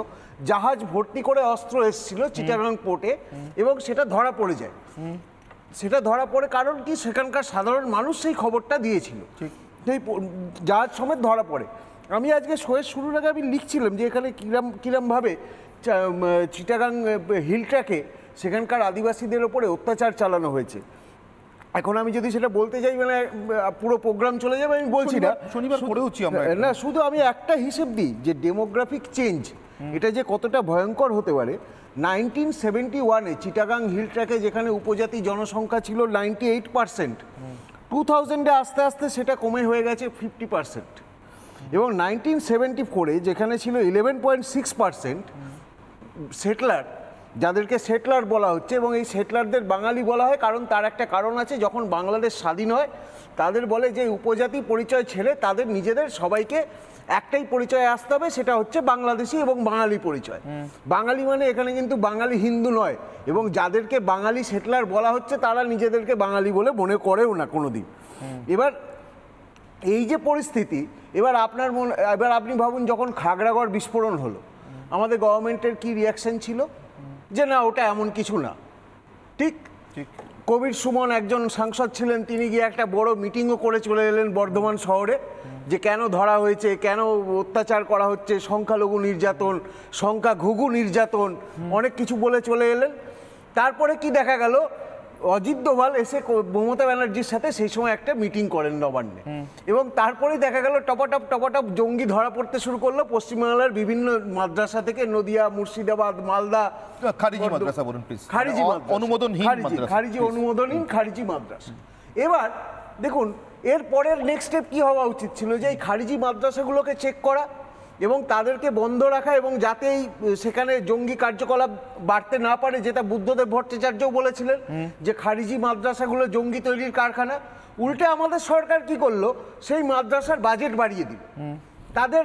জাহাজ ভর্তি করে অস্ত্র এসেছিল চিটাগাং পোর্টে এবং সেটা ধরা পড়ে যায়। সেটা ধরা পড়ে কারণ কি, সেখানকার সাধারণ মানুষ সেই খবরটা দিয়েছিল, সেই জাহাজ সমেত ধরা পড়ে। আমি আজকে শোয়ের শুরুর আগে আমি লিখছিলাম যে এখানে কিরমভাবে চিটাগাং হিল ট্র্যাকে সেখানকার আদিবাসীদের ওপরে অত্যাচার চালানো হয়েছে। এখন আমি যদি সেটা বলতে যাই মানে পুরো প্রোগ্রাম চলে যাবে, আমি বলছি না, শনিবার পড়েওছি আমরা না, শুধু আমি একটা হিসেব দিই যে ডেমোগ্রাফিক চেঞ্জ এটা যে কতটা ভয়ঙ্কর হতে পারে। 1971-এ চিটাগাং হিল ট্র্যাকে যেখানে উপজাতি জনসংখ্যা ছিল 98%, 2000-এ আস্তে আস্তে সেটা কমে হয়ে গেছে 50%, এবং 1974-এ যেখানে ছিল 11.6% সেটলার, যাদেরকে সেটলার বলা হচ্ছে, এবং এই সেটলারদের বাঙালি বলা হয় কারণ তার একটা কারণ আছে, যখন বাংলাদেশ স্বাধীন হয় তাদের বলে যে উপজাতি পরিচয় ছেড়ে তাদের নিজেদের সবাইকে একটাই পরিচয়ে আসতে হবে, সেটা হচ্ছে বাংলাদেশি এবং বাঙালি পরিচয়। বাঙালি মানে এখানে কিন্তু বাঙালি হিন্দু নয়, এবং যাদেরকে বাঙালি সেটলার বলা হচ্ছে তারা নিজেদেরকে বাঙালি বলে মনে করেও না কোনোদিন। এবার এই যে পরিস্থিতি, এবার আপনি ভাবুন যখন খাগড়াগড় বিস্ফোরণ হলো আমাদের গভর্নমেন্টের কি রিয়াকশন ছিল, যে না ওটা এমন কিছু না। ঠিক কবির সুমন একজন সাংসদ ছিলেন, তিনি গিয়ে একটা বড় মিটিংও করে চলে এলেন বর্ধমান শহরে, যে কেন ধরা হয়েছে, কেন অত্যাচার করা হচ্ছে, সংখ্যালঘু নির্যাতন, সংখ্যাগুরু নির্যাতন, অনেক কিছু বলে চলে এলেন। তারপরে কি দেখা গেল, অজিত দোভাল এসে মমতা ব্যানার্জির সাথে সেই সময় একটা মিটিং করেন নবান্নে, এবং তারপরেই দেখা গেল টপাটপ জঙ্গি ধরা পড়তে শুরু করলো পশ্চিমবাংলার বিভিন্ন মাদ্রাসা থেকে, নদিয়া, মুর্শিদাবাদ, মালদা, খারিজি মাদ্রাসা বলুন প্লিজ, খারিজি অনুমোদনহীন খারিজি মাদ্রাসা। এবার দেখুন এর পরের নেক্সট স্টেপ কি হওয়া উচিত ছিল, যে এই খারিজি মাদ্রাসাগুলোকে চেক করা এবং তাদেরকে বন্ধ রাখা, এবং যাতে সেখানে জঙ্গি কার্যকলাপ বাড়তে না পারে, যেটা বুদ্ধদেব ভট্টাচার্যও বলেছিলেন যে খারিজি মাদ্রাসাগুলো জঙ্গি তৈরির কারখানা। উল্টে আমাদের সরকার কি করলো, সেই মাদ্রাসার বাজেট বাড়িয়ে দিল, তাদের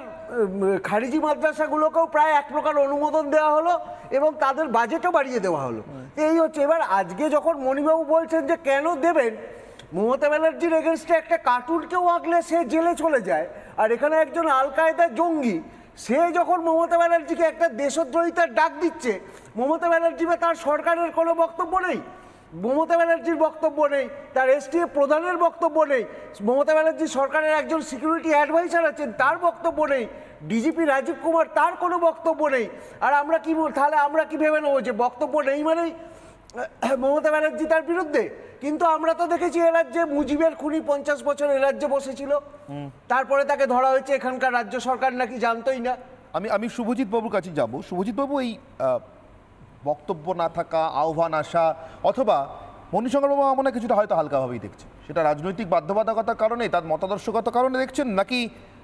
খারিজি মাদ্রাসাগুলোকেও প্রায় এক প্রকার অনুমোদন দেওয়া হলো এবং তাদের বাজেটও বাড়িয়ে দেওয়া হলো। এই হচ্ছে। এবার আজকে যখন মণিবাবু বলছেন যে কেন দেবেন, মমতা ব্যানার্জির এগেনস্টে একটা কার্টুনকেও আঁকলে সে জেলে চলে যায়, আর এখানে একজন আল কায়দা জঙ্গি সে যখন মমতা ব্যানার্জিকে একটা দেশদ্রোহিতার ডাক দিচ্ছে, মমতা ব্যানার্জি বা তার সরকারের কোনো বক্তব্য নেই, মমতা ব্যানার্জির বক্তব্য নেই, তার এসটিএফ প্রধানের বক্তব্য নেই, মমতা ব্যানার্জি সরকারের একজন সিকিউরিটি অ্যাডভাইজার আছেন তার বক্তব্য নেই, ডিজিপি রাজীব কুমার তার কোনো বক্তব্য নেই। আর আমরা কি তাহলে আমরা কি ভেবে নেবো যে বক্তব্য নেই মানেই মমতা ব্যানার্জি তার বিরুদ্ধে? কিন্তু আমরা তো দেখেছি এ রাজ্যে মুজিবের খুনি 50 বছর এ রাজ্যে বসেছিল, তারপরে তাকে ধরা হয়েছে, এখানকার রাজ্য সরকার নাকি জানতোই না। আমি শুভজিৎ বাবুর কাছে যাব। শুভজিৎ বাবু, এই বক্তব্য না থাকা, আহ্বান আসা, অথবা মণিশঙ্কর বাবু মনে কিছুটা হয়তো হালকাভাবেই দেখছে, সেটা রাজনৈতিক বাধ্যবাধকতার কারণে, তার মতাদর্শগত কারণে দেখছেন,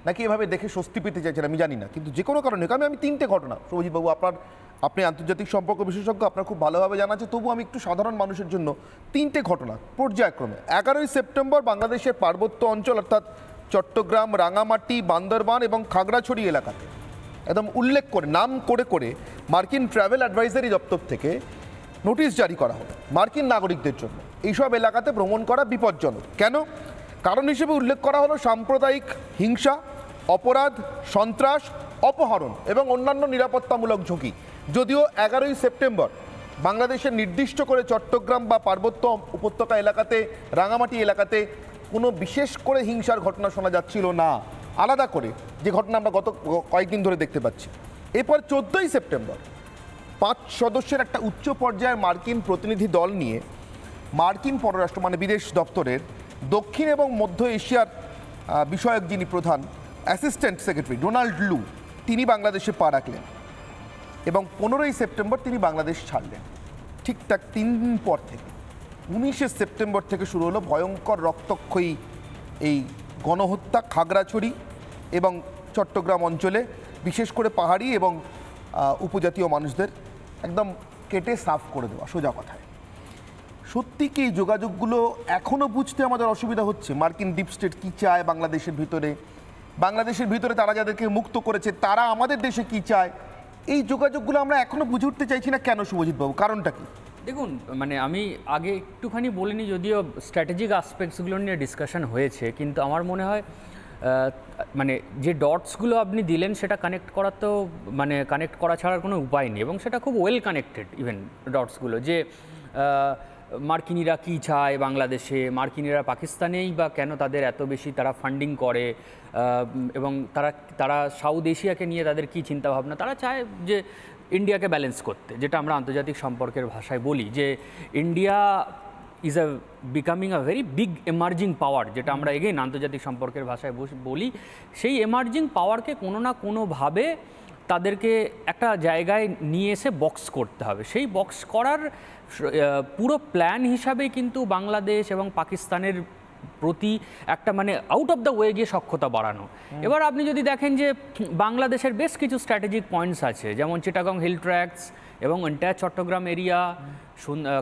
নাকি এভাবে দেখে স্বস্তি পেতে চাইছেন আমি জানি না, কিন্তু যে কোনো কারণে আমি 3টে ঘটনা, শুভজিৎ বাবু আপনি আন্তর্জাতিক সম্পর্ক বিশেষজ্ঞ, আপনার খুব ভালোভাবে জানা আছে, তবু আমি একটু সাধারণ মানুষের জন্য 3টে ঘটনা পর্যায়ক্রমে। 11ই সেপ্টেম্বর বাংলাদেশের পার্বত্য অঞ্চল অর্থাৎ চট্টগ্রাম, রাঙামাটি, বান্দরবান এবং খাগড়াছড়ি এলাকাতে একদম উল্লেখ করে নাম করে মার্কিন ট্রাভেল অ্যাডভাইজারি দপ্তর থেকে নোটিশ জারি করা হবে মার্কিন নাগরিকদের জন্য এইসব এলাকাতে ভ্রমণ করা বিপজ্জনক। কেন? কারণ হিসেবে উল্লেখ করা হলো সাম্প্রদায়িক হিংসা, অপরাধ, সন্ত্রাস, অপহরণ এবং অন্যান্য নিরাপত্তামূলক ঝুঁকি। যদিও 11ই সেপ্টেম্বর বাংলাদেশের নির্দিষ্ট করে চট্টগ্রাম বা পার্বত্য উপত্যকা এলাকাতে, রাঙামাটি এলাকাতে কোনো বিশেষ করে হিংসার ঘটনা শোনা যাচ্ছিল না, আলাদা করে যে ঘটনা আমরা গত কয়েকদিন ধরে দেখতে পাচ্ছি। এরপর 14ই সেপ্টেম্বর 5 সদস্যের একটা উচ্চ পর্যায়ের মার্কিন প্রতিনিধি দল নিয়ে মার্কিন পররাষ্ট্র বিদেশ দপ্তরের দক্ষিণ এবং মধ্য এশিয়ার বিষয়ক যিনি প্রধান অ্যাসিস্ট্যান্ট সেক্রেটারি ডোনাল্ড লু, তিনি বাংলাদেশে পা রাখলেন এবং 15ই সেপ্টেম্বর তিনি বাংলাদেশ ছাড়লেন। ঠিকঠাক 3 দিন পর থেকে 19শে সেপ্টেম্বর থেকে শুরু হলো ভয়ঙ্কর রক্তক্ষয়ী এই গণহত্যা খাগড়াছড়ি এবং চট্টগ্রাম অঞ্চলে, বিশেষ করে পাহাড়ি এবং উপজাতীয় মানুষদের একদম কেটে সাফ করে দেওয়া, সোজা কথায়। সত্যি কি এই যোগাযোগগুলো এখনও বুঝতে আমাদের অসুবিধা হচ্ছে? মার্কিন ডিপ স্টেট কী চায় বাংলাদেশের ভিতরে, বাংলাদেশের ভিতরে তারা যাদেরকে মুক্ত করেছে তারা আমাদের দেশে কি চায়, এই যোগাযোগগুলো আমরা এখনো বুঝে উঠতে চাইছি না কেন শুভজিৎ বাবু, কারণটা কি? দেখুন, মানে আমি আগে একটুখানি বলিনি, যদিও স্ট্র্যাটেজিক আসপেক্টসগুলো নিয়ে ডিসকাশন হয়েছে, কিন্তু আমার মনে হয় মানে যে ডটসগুলো আপনি দিলেন সেটা কানেক্ট করা তো মানে কানেক্ট করা ছাড়ার কোনো উপায় নেই, এবং সেটা খুব ওয়েল কানেক্টেড ইভেন ডটসগুলো, যে মার্কিনিরা কী চায় বাংলাদেশে, মার্কিনিরা পাকিস্তানেই বা কেন তাদের এত বেশি তারা ফান্ডিং করে, এবং তারা সাউথ এশিয়াকে নিয়ে তাদের কী চিন্তাভাবনা, তারা চায় যে ইন্ডিয়াকে ব্যালেন্স করতে, যেটা আমরা আন্তর্জাতিক সম্পর্কের ভাষায় বলি যে India is becoming a very big emerging power, যেটা আমরা এগেইন আন্তর্জাতিক সম্পর্কের ভাষায় বলি। সেই এমার্জিং পাওয়ারকে কোনো না কোনোভাবে তাদেরকে একটা জায়গায় নিয়ে এসে বক্স করতে হবে। সেই বক্স করার পুরো প্ল্যান হিসাবে কিন্তু বাংলাদেশ এবং পাকিস্তানের প্রতি একটা মানে আউট অফ দ্য ওয়ে গিয়ে সখ্যতা বাড়ানো। এবার আপনি যদি দেখেন যে বাংলাদেশের বেশ কিছু স্ট্র্যাটেজিক পয়েন্টস আছে, যেমন চিটাগং হিল ট্র্যাক্টস এবং এন্টায়ার চট্টগ্রাম এরিয়া,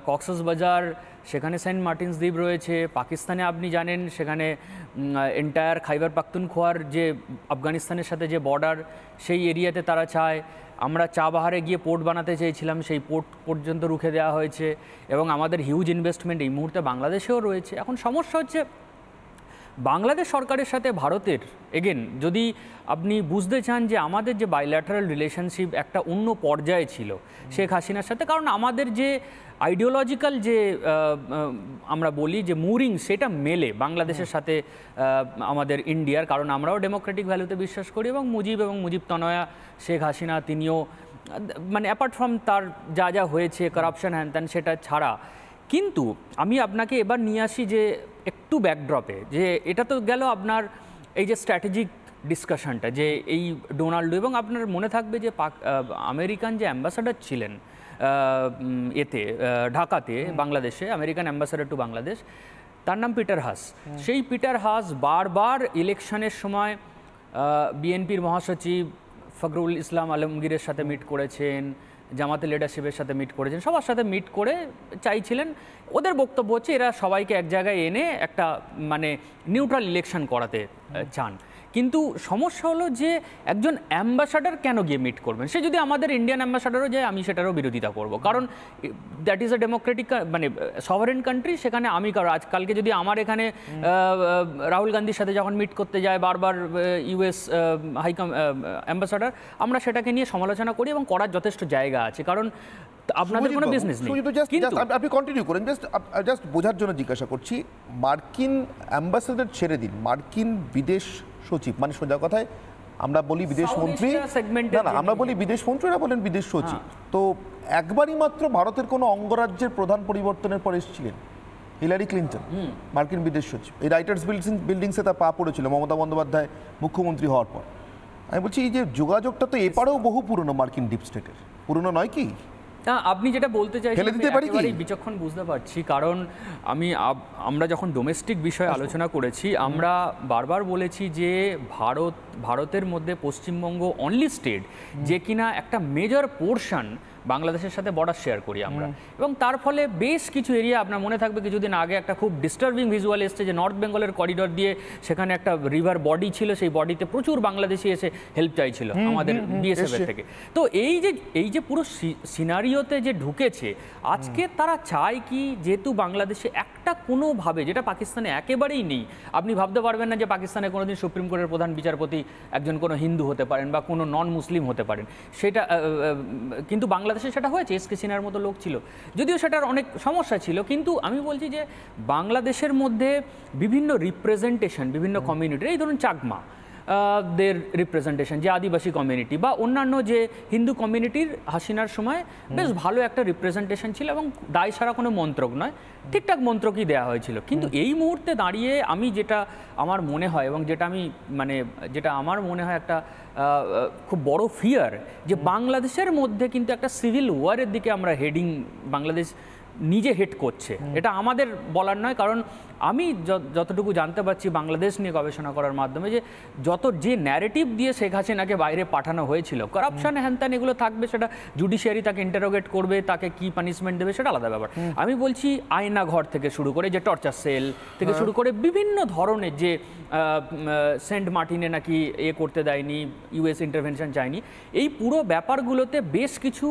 কক্সবাজার, সেখানে সেন্ট মার্টিনস দ্বীপ রয়েছে। পাকিস্তানে আপনি জানেন সেখানে এন্টায়ার খাইবার পাখতুনখোয়ার যে আফগানিস্তানের সাথে যে বর্ডার, সেই এরিয়াতে তারা চায়। আমরা চাবাহারে গিয়ে পোর্ট বানাতে চেয়েছিলাম, সেই পোর্ট পর্যন্ত রুখে দেওয়া হয়েছে, এবং আমাদের হিউজ ইনভেস্টমেন্ট এই মুহূর্তে বাংলাদেশেও রয়েছে। এখন সমস্যা হচ্ছে বাংলাদেশ সরকারের সাথে ভারতের, এগেন যদি আপনি বুঝতে চান যে আমাদের যে বাইল্যাটারাল রিলেশনশিপ একটা অন্য পর্যায়ে ছিল শেখ হাসিনার সাথে, কারণ আমাদের যে আইডিওলজিক্যাল যে আমরা বলি যে মুরিং, সেটা মেলে বাংলাদেশের সাথে আমাদের ইন্ডিয়ার, কারণ আমরাও ডেমোক্রেটিক ভ্যালুতে বিশ্বাস করি, এবং মুজিব তনয়া শেখ হাসিনা তিনিও, মানে অ্যাপার্ট ফ্রম তার যা যা হয়েছে কারাপশন হ্যান ত্যান সেটা ছাড়া। কিন্তু আমি আপনাকে এবার নিয়ে আসি যে একটু ব্যাকড্রপে, যে এটা তো গেল আপনার এই যে স্ট্র্যাটেজিক ডিসকাশনটা, যে এই ডোনাল্ডো, এবং আপনার মনে থাকবে যে আমেরিকান যে অ্যাম্বাসাডার ছিলেন এতে ঢাকাতে, বাংলাদেশে আমেরিকান অ্যাম্বাসাডার টু বাংলাদেশ, তার নাম পিটার হাস। সেই পিটার হাস বারবার ইলেকশনের সময় বিএনপির মহাসচিব ফখরুল ইসলাম আলমগীরের সাথে মিট করেছেন, জামাতের লিডারশিপের সাথে মিট করেছেন, সবার সাথে মিট করে চাইছিলেন, ওদের বক্তব্য হচ্ছে এরা সবাইকে এক জায়গায় এনে একটা মানে নিউট্রাল ইলেকশন করাতে চান। কিন্তু সমস্যা হলো যে একজন অ্যাম্বাসাডার কেন গিয়ে মিট করবেন? সে যদি আমাদের ইন্ডিয়ান অ্যাম্বাসাডারও যায়, আমি সেটারও বিরোধিতা করব, কারণ দ্যাট ইজ আ ডেমোক্রেটিক মানে সভারেন কান্ট্রি। সেখানে আমি আজকালকে যদি আমার এখানে রাহুল গান্ধীর সাথে যখন মিট করতে যায় বারবার ইউএস অ্যাম্বাসাডার, আমরা সেটাকে নিয়ে সমালোচনা করি, এবং করার যথেষ্ট জায়গা আছে, কারণ আপনাদের কোনো বিজনেস নেই। আপনি কন্টিনিউ করেন, জাস্ট বোঝার জন্য জিজ্ঞাসা করছি। মার্কিন অ্যাম্বাসাডার ছেড়ে দিন, মার্কিন বিদেশ সচিব, মানে সোজা কথায় আমরা বলি বিদেশ মন্ত্রী, না আমরা বলি বিদেশ মন্ত্রী, এরা বলেন বিদেশ সচিব। তো একবারই মাত্র ভারতের কোনো অঙ্গরাজ্যের প্রধান পরিবর্তনের পর এসেছিলেন হিলারি ক্লিন্টন, মার্কিন বিদেশ সচিব। এই রাইটার্স বিল্ডিংসে তার পা পড়েছিল মমতা বন্দ্যোপাধ্যায় মুখ্যমন্ত্রী হওয়ার পর। আমি বলছি এই যে যোগাযোগটা তো এপারেও বহু পুরনো মার্কিন ডিপ স্টেটের, পুরনো নয় কি? না, আপনি যেটা বলতে চাইছেন একেবারেই বিচক্ষণ বুঝতে পারছি, কারণ আমরা যখন ডোমেস্টিক বিষয়ে আলোচনা করেছি, আমরা বারবার বলেছি যে ভারতের মধ্যে পশ্চিমবঙ্গ অনলি স্টেট যে কিনা একটা মেজর পোর্শন বাংলাদেশের সাথে বর্ডার শেয়ার করি আমরা, এবং তার ফলে বেশ কিছু এরিয়া, আপনার মনে থাকবে কিছুদিন আগে একটা খুব ডিস্টার্বিং ভিজুয়াল এসছে যে নর্থ বেঙ্গলের করিডর দিয়ে সেখানে একটা রিভার বডি ছিল, সেই বডিতে প্রচুর বাংলাদেশি এসে হেল্প চাইছিল আমাদের বিএসএফ এর থেকে। তো এই যে পুরো সিনারিওতে যে ঢুকেছে আজকে, তারা চায় কি, যেহেতু বাংলাদেশে একটা কোনোভাবে, যেটা পাকিস্তানে একেবারেই নেই, আপনি ভাবতে পারবেন না যে পাকিস্তানে কোনোদিন সুপ্রিম কোর্টের প্রধান বিচারপতি একজন কোনো হিন্দু হতে পারেন বা কোনো নন মুসলিম হতে পারেন, সেটা কিন্তু বাংলাদেশে সেটা হয়েছে। এসকে সিনহার মতো লোক ছিল, যদিও সেটার অনেক সমস্যা ছিল, কিন্তু আমি বলছি যে বাংলাদেশের মধ্যে বিভিন্ন রিপ্রেজেন্টেশন, বিভিন্ন কমিউনিটির, এই ধরুন চাকমা দের রিপ্রেজেন্টেশন, যে আদিবাসী কমিউনিটি বা অন্যান্য যে হিন্দু কমিউনিটির হাসিনার সময় বেশ ভালো একটা রিপ্রেজেন্টেশন ছিল, এবং দায় সারা কোনো মন্ত্রক নয়, ঠিকঠাক মন্ত্রকই দেওয়া হয়েছিল। কিন্তু এই মুহূর্তে দাঁড়িয়ে আমি যেটা আমার মনে হয়, এবং যেটা আমার মনে হয় একটা খুব বড় ফিয়ার, যে বাংলাদেশের মধ্যে কিন্তু একটা সিভিল ওয়ারের দিকে আমরা বাংলাদেশ নিজে হেড করছে। এটা আমাদের বলার নয়, কারণ আমি যতটুকু জানতে পারছি বাংলাদেশ নিয়ে গবেষণা করার মাধ্যমে, যে ন্যারেটিভ দিয়ে শেখ হাসিনাকে বাইরে পাঠানো হয়েছিল, করাপশন হ্যানত্যান এগুলো থাকবে, সেটা জুডিশিয়ারি তাকে ইন্টারোগেট করবে, তাকে কি পানিশমেন্ট দেবে সেটা আলাদা ব্যাপার। আমি বলছি আয়না ঘর থেকে শুরু করে, যে টর্চার সেল থেকে শুরু করে বিভিন্ন ধরনের, যে সেন্ট মার্টিনে নাকি করতে দেয়নি, ইউএস ইন্টারভেনশন চায়নি, এই পুরো ব্যাপারগুলোতে বেশ কিছু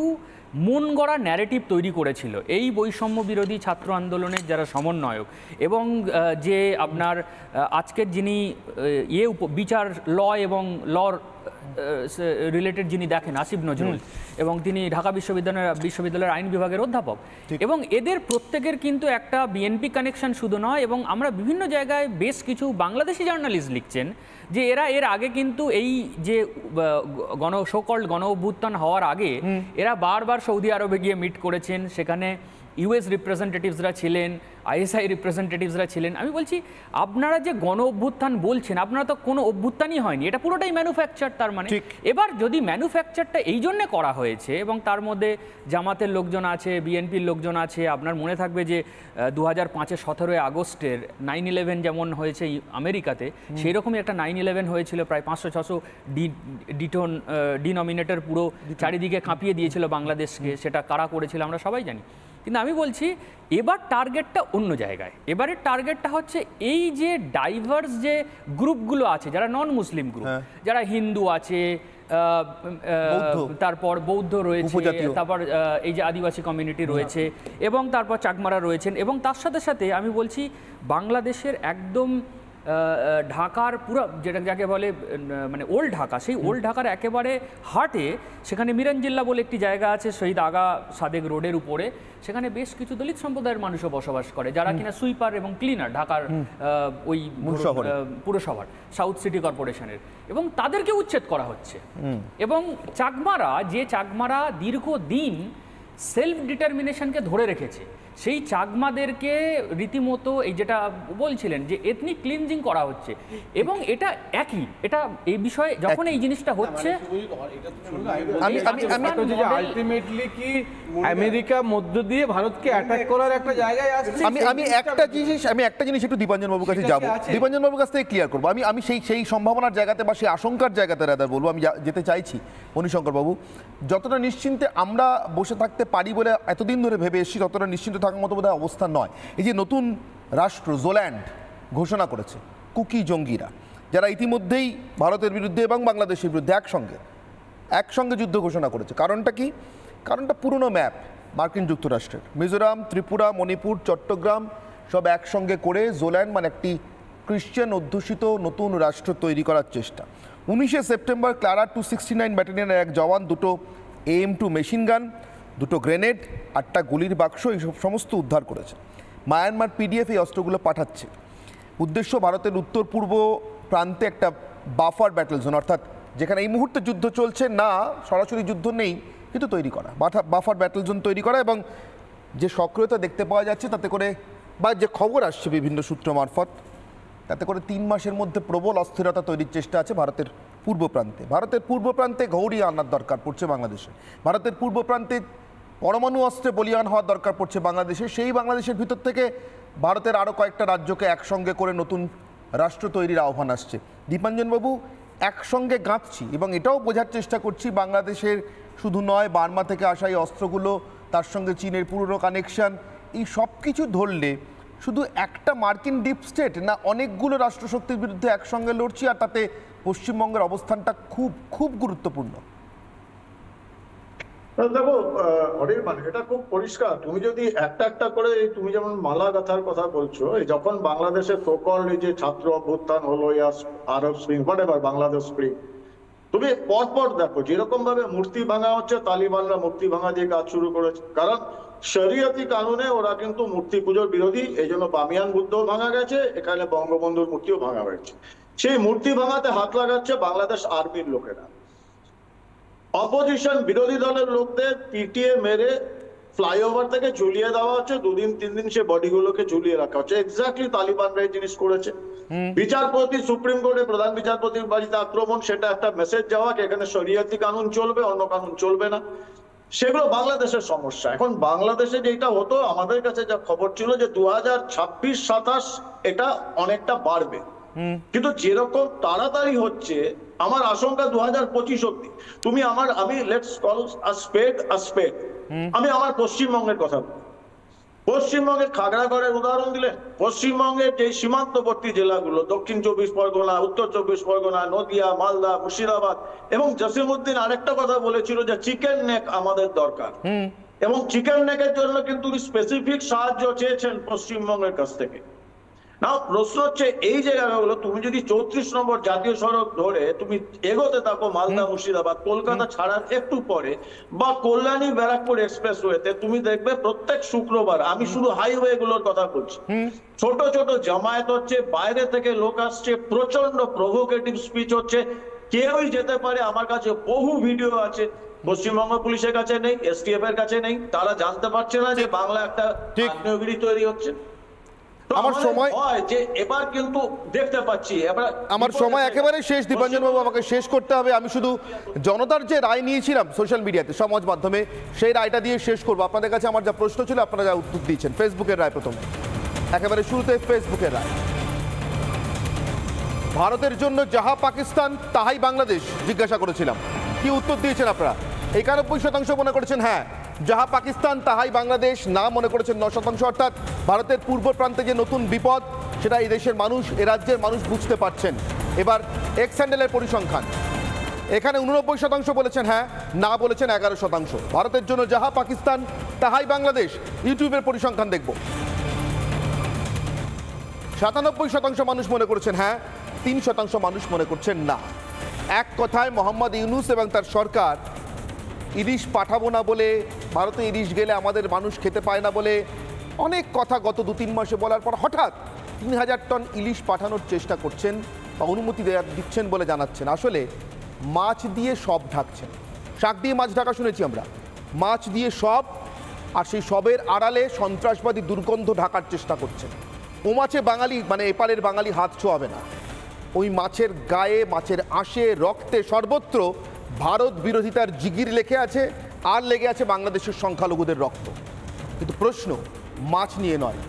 মন গড়া ন্যারেটিভ তৈরি করেছিল এই বৈষম্য বিরোধী ছাত্র আন্দোলনের যারা সমন্বয়ক, এবং যে আপনার আজকের যিনি বিচার ল রিলেটেড যিনি দেখেন আসিফ নজরুল, এবং তিনি ঢাকা বিশ্ববিদ্যালয়ের আইন বিভাগের অধ্যাপক, এবং এদের প্রত্যেকের কিন্তু একটা বিএনপি কানেকশন শুধু নয়, এবং আমরা বিভিন্ন জায়গায় বেশ কিছু বাংলাদেশি জার্নালিস্ট লিখছেন যে এরা এর আগে কিন্তু এই যে সোকল্ড গণ অভ্যুত্থান হওয়ার আগে এরা বারবার সৌদি আরবে গিয়ে মিট করেছেন, সেখানে ইউএস রিপ্রেজেন্টেটিভসরা ছিলেন, আইএসআই রিপ্রেজেন্টেটিভসরা ছিলেন। আমি বলছি আপনারা যে গণ অভ্যুত্থান বলছেন, আপনারা তো কোনো অভ্যুত্থানই হয়নি, এটা পুরোটাই ম্যানুফ্যাকচার। তার মানে এবার যদি ম্যানুফ্যাকচারটা এই জন্যে করা হয়েছে, এবং তার মধ্যে জামাতের লোকজন আছে, বিএনপির লোকজন আছে, আপনার মনে থাকবে যে 2005-এর 17 আগস্টের 9/11 যেমন হয়েছে আমেরিকাতে, সেই রকমই একটা 9/11 হয়েছিল, প্রায় 500-600 ডিনোমিনেটর পুরো চারিদিকে কাঁপিয়ে দিয়েছিল বাংলাদেশকে, সেটা কারা করেছিল আমরা সবাই জানি। কিন্তু আমি বলছি এবার টার্গেটটা অন্য জায়গায়। এবারের টার্গেটটা হচ্ছে এই যে ডাইভার্স যে গ্রুপগুলো আছে, যারা নন মুসলিম গ্রুপ, যারা হিন্দু আছে, তারপর বৌদ্ধ রয়েছে, তারপর এই যে আদিবাসী কমিউনিটি রয়েছে, এবং তারপর চাকমারা রয়েছেন, এবং তার সাথে সাথে আমি বলছি বাংলাদেশের একদম ঢাকার পুরো যাকে বলে মানে ওল্ড ঢাকা, সেই ওল্ড ঢাকার একেবারে হার্টে, সেখানে মিরাঞ্জিল্লা বলে একটি জায়গা আছে শহীদ আগা সাদেক রোডের উপরে, সেখানে বেশ কিছু দলিত সম্প্রদায়ের মানুষও বসবাস করে, যারা কিনা সুইপার এবং ক্লিনার ঢাকার ওই পুরসভার সাউথ সিটি কর্পোরেশনের, এবং তাদেরকে উচ্ছেদ করা হচ্ছে। এবং চাকমারা দীর্ঘদিন সেলফ ডিটারমিনেশনকে ধরে রেখেছে, সেই চাকমাদেরকে রীতিমতো এই যেটা বলছিলেন যে এথনিক ক্লিনজিং করা হচ্ছে, এবং এটা একই, এটা এই বিষয়ে যখন এই জিনিসটা হচ্ছে আলটিমেটলি কি আমেরিকা মধ্য দিয়ে ভারতকে অ্যাটাক করার একটা জায়গায় আসছে। আমি একটা জিনিস একটু দীপাঞ্জন বাবুর কাছে যাবো, দীপাঞ্জন বাবুর কাছ থেকে ক্লিয়ার করবো। আমি সেই সম্ভাবনার জায়গাতে বা সেই আশঙ্কার জায়গাতে রাদার বলবো, আমি যেতে চাইছি মণিশঙ্কর বাবু, যতটা নিশ্চিন্তে আমরা বসে থাকতে পারি বলে এতদিন ধরে ভেবে এসেছি, ততটা নিশ্চিন্ত থাকার মতো বোধহয় অবস্থা নয়। এই যে নতুন রাষ্ট্র জোল্যান্ড ঘোষণা করেছে কুকি জঙ্গিরা, যারা ইতিমধ্যেই ভারতের বিরুদ্ধে এবং বাংলাদেশের বিরুদ্ধে একসঙ্গে যুদ্ধ ঘোষণা করেছে। কারণটা কি? কারণটা পুরনো ম্যাপ মার্কিন যুক্তরাষ্ট্রের, মিজোরাম, ত্রিপুরা, মণিপুর, চট্টগ্রাম সব একসঙ্গে করে জোল্যান্ড মানে একটি খ্রিশ্চান অধ্যুষিত নতুন রাষ্ট্র তৈরি করার চেষ্টা। 19শে সেপ্টেম্বর ক্লারা 269 ব্যাটালিয়নের এক জওয়ান দুটো AM2 মেশিন গান, দুটো গ্রেনেড, 8টা গুলির বাক্স, এইসব সমস্ত উদ্ধার করেছে। মায়ানমার PDF এই অস্ত্রগুলো পাঠাচ্ছে। উদ্দেশ্য ভারতের উত্তর পূর্ব প্রান্তে একটা বাফার ব্যাটেল জোন, অর্থাৎ যেখানে এই মুহূর্তে যুদ্ধ চলছে না, সরাসরি যুদ্ধ নেই, কিন্তু তৈরি করা, বাফার ব্যাটেল জোন তৈরি করা। এবং যে সক্রিয়তা দেখতে পাওয়া যাচ্ছে তাতে করে, বা যে খবর আসছে বিভিন্ন সূত্র মারফত, তাতে করে 3 মাসের মধ্যে প্রবল অস্থিরতা তৈরির চেষ্টা আছে ভারতের পূর্ব প্রান্তে। ভারতের পূর্ব প্রান্তে ঘৌড়ি আনার দরকার পড়ছে বাংলাদেশে, ভারতের পূর্ব প্রান্তে পরমাণু অস্ত্রে বলিয়ান হওয়ার দরকার পড়ছে বাংলাদেশে। সেই বাংলাদেশের ভিতর থেকে ভারতের আরও কয়েকটা রাজ্যকে একসঙ্গে করে নতুন রাষ্ট্র তৈরির আহ্বান আসছে। দীপাঞ্জনবাবু, একসঙ্গে গাঁথছি এবং এটাও বোঝার চেষ্টা করছি বাংলাদেশের শুধু নয়, বার্মা থেকে আসা এই অস্ত্রগুলো, তার সঙ্গে চীনের পুরনো কানেকশন, এই সব কিছু ধরলে শুধু একটা মার্কিন ডিপ স্টেট না অনেকগুলো রাষ্ট্রশক্তির বিরুদ্ধে একসঙ্গে লড়ছি, আর তাতে পশ্চিমবঙ্গের অবস্থানটা খুব খুব গুরুত্বপূর্ণ। দেখো অনির্বাণ, এটা খুব পরিষ্কার। তুমি যদি একটা করে, তুমি যেমন মালা গাথার কথা বলছো, যখন বাংলাদেশের সোকল্ড এই যে ছাত্র অভ্যুত্থান হলো, আরব স্প্রিং, হোয়াটএভার, বাংলাদেশ স্প্রিং, তুমি পরপর দেখো যেরকম ভাবে মূর্তি ভাঙা হচ্ছে, তালিবানরা মূর্তি ভাঙা দিয়ে কাজ শুরু করেছে। কারণ শরিয়তি কানুনে ওরা কিন্তু মূর্তি পুজোর বিরোধী, এই জন্য বামিয়ান বুদ্ধ ভাঙা গেছে, এখানে বঙ্গবন্ধুর মূর্তিও ভাঙা হয়েছে। সেই মূর্তি ভাঙাতে হাত লাগাচ্ছে বাংলাদেশ আর্মির লোকেরা। অপোজিশন বিরোধী দলের লোকদের পিটিয়ে মেরে ফ্লাইওভার থেকে ঝুলিয়ে দেওয়া হচ্ছে, 2 দিন 3 দিন সে বডিগুলোকে ঝুলিয়ে রাখা হচ্ছে। এক্স্যাক্টলি তালিবানরা এই জিনিস করেছে। বিচারপতি, সুপ্রিম কোর্টে প্রধান বিচারপতির বাড়িতে আক্রমণ, সেটা একটা মেসেজ যাওয়া এখানে শরিয়তি কানুন চলবে, অন্য কানুন চলবে না। সেগুলো বাংলাদেশের সমস্যা। এখন বাংলাদেশে যেটা হতো, আমাদের কাছে যা খবর ছিল যে 2026-27 এটা অনেকটা বাড়বে, কিন্তু যেরকম তাড়াতাড়ি হচ্ছে আমার আশঙ্কা 2025 অব্দি। আমি লেটস কল আ স্পেড আ স্পেড। আমি আমার পশ্চিমবঙ্গের কথা বলি। পশ্চিমবঙ্গের খাগড়াগড়ের উদাহরণ দিলেন। পশ্চিমবঙ্গের যে সীমান্তবর্তী জেলাগুলো, দক্ষিণ 24 পরগনা, উত্তর 24 পরগনা, নদিয়া, মালদা, মুর্শিদাবাদ, এবং জসিমউদ্দিন আরেকটা কথা বলেছিল যে চিকেন নেক আমাদের দরকার, এবং চিকেন নেকের জন্য কিন্তু স্পেসিফিক সাহায্য চেয়েছেন পশ্চিমবঙ্গের কাছ থেকে। না, প্রশ্ন হচ্ছে এই জায়গাগুলো তুমি যদি 34 নম্বর জাতীয় সড়ক ধরে তুমি এগোতে থাকো মালদা, মুর্শিদাবাদ, কলকাতা ছাড়ার একটু পরে, বা কল্যাণী ব্যারাকপুর এক্সপ্রেসওয়েতে তুমি দেখবে প্রত্যেক শুক্রবার, আমি শুধু হাইওয়ে গুলোর কথা বলছি, ছোট ছোট জামায়াত হচ্ছে, বাইরে থেকে লোক আসছে, প্রচন্ড প্রভোকেটিভ স্পিচ হচ্ছে, কেউই যেতে পারে। আমার কাছে বহু ভিডিও আছে, পশ্চিমবঙ্গ পুলিশের কাছে নেই, এসটিএফ এর কাছে নেই, তারা জানতে পারছে না যে বাংলা একটা আগ্নেয়গিরি তৈরি হচ্ছে। আমার সময় যে এবার কিন্তু দেখতে পাচ্ছি, আমার সময় একেবারে শেষ। দীপাঞ্জন বাবু, আমাকে শেষ করতে হবে। আমি শুধু জনতার যে রায় নিয়েছিলাম সোশ্যাল মিডিয়াতে, সমাজ মাধ্যমে, সেই রায়টা দিয়ে শেষ করবো। আপনাদের কাছে আমার যা প্রশ্ন ছিল আপনারা যা উত্তর দিয়েছেন। ফেসবুকের রায় প্রথমে, একেবারে শুরুতে ফেসবুকের রায়। ভারতের জন্য যাহা পাকিস্তান তাহাই বাংলাদেশ জিজ্ঞাসা করেছিলাম, কি উত্তর দিয়েছেন আপনারা? 91% মনে করেছেন হ্যাঁ যাহা পাকিস্তান তাহাই বাংলাদেশ, না মনে করেছেন 9%। অর্থাৎ ভারতের পূর্ব প্রান্তে যে নতুন বিপদ সেটা এই দেশের মানুষ, এ রাজ্যের মানুষ বুঝতে পারছেন। এবার এক্স হ্যান্ডেলের পরিসংখ্যান, এখানে 89% বলেছেন হ্যাঁ, না বলেছেন 11%। ভারতের জন্য যাহা পাকিস্তান তাহাই বাংলাদেশ, ইউটিউবের পরিসংখ্যান দেখব। 97% মানুষ মনে করেছেন হ্যাঁ, 3% মানুষ মনে করছেন না। এক কথায় মোহাম্মদ ইউনূস এবং তার সরকার ইলিশ পাঠাবো না বলে, ভারতে ইলিশ গেলে আমাদের মানুষ খেতে পায় না বলে অনেক কথা গত 2-3 মাসে বলার পর হঠাৎ 3000 টন ইলিশ পাঠানোর চেষ্টা করছেন বা অনুমতি দিচ্ছেন বলে জানাচ্ছেন। আসলে মাছ দিয়ে সব ঢাকছেন। শাক দিয়ে মাছ ঢাকা শুনেছি আমরা, মাছ দিয়ে সব, আর সেই সবের আড়ালে সন্ত্রাসবাদী দুর্গন্ধ ঢাকার চেষ্টা করছেন। ও মাছে বাঙালি, মানে এপারের বাঙালি হাত ছোঁয়াবে না। ওই মাছের গায়ে, মাছের আঁশে, রক্তে, সর্বত্র ভারত বিরোধিতার জিগির লেগে আছে, আর লেগে আছে বাংলাদেশের সংখ্যালঘুদের রক্ত। কিন্তু প্রশ্ন মাছ নিয়ে নয়,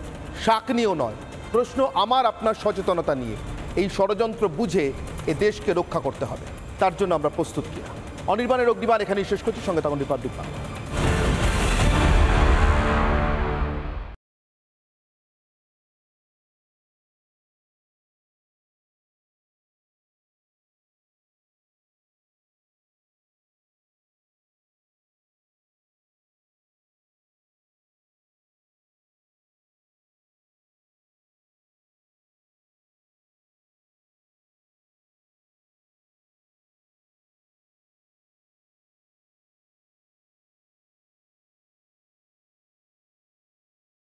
শাক নিয়েও নয়, প্রশ্ন আমার আপনার সচেতনতা নিয়ে। এই ষড়যন্ত্র বুঝে এ দেশকে রক্ষা করতে হবে, তার জন্য আমরা প্রস্তুত কিনা। অনির্বাণের অগ্নিবাণ এখানেই শেষ করছি। সঙ্গে থাকুন রিপাবলিক বাংলা।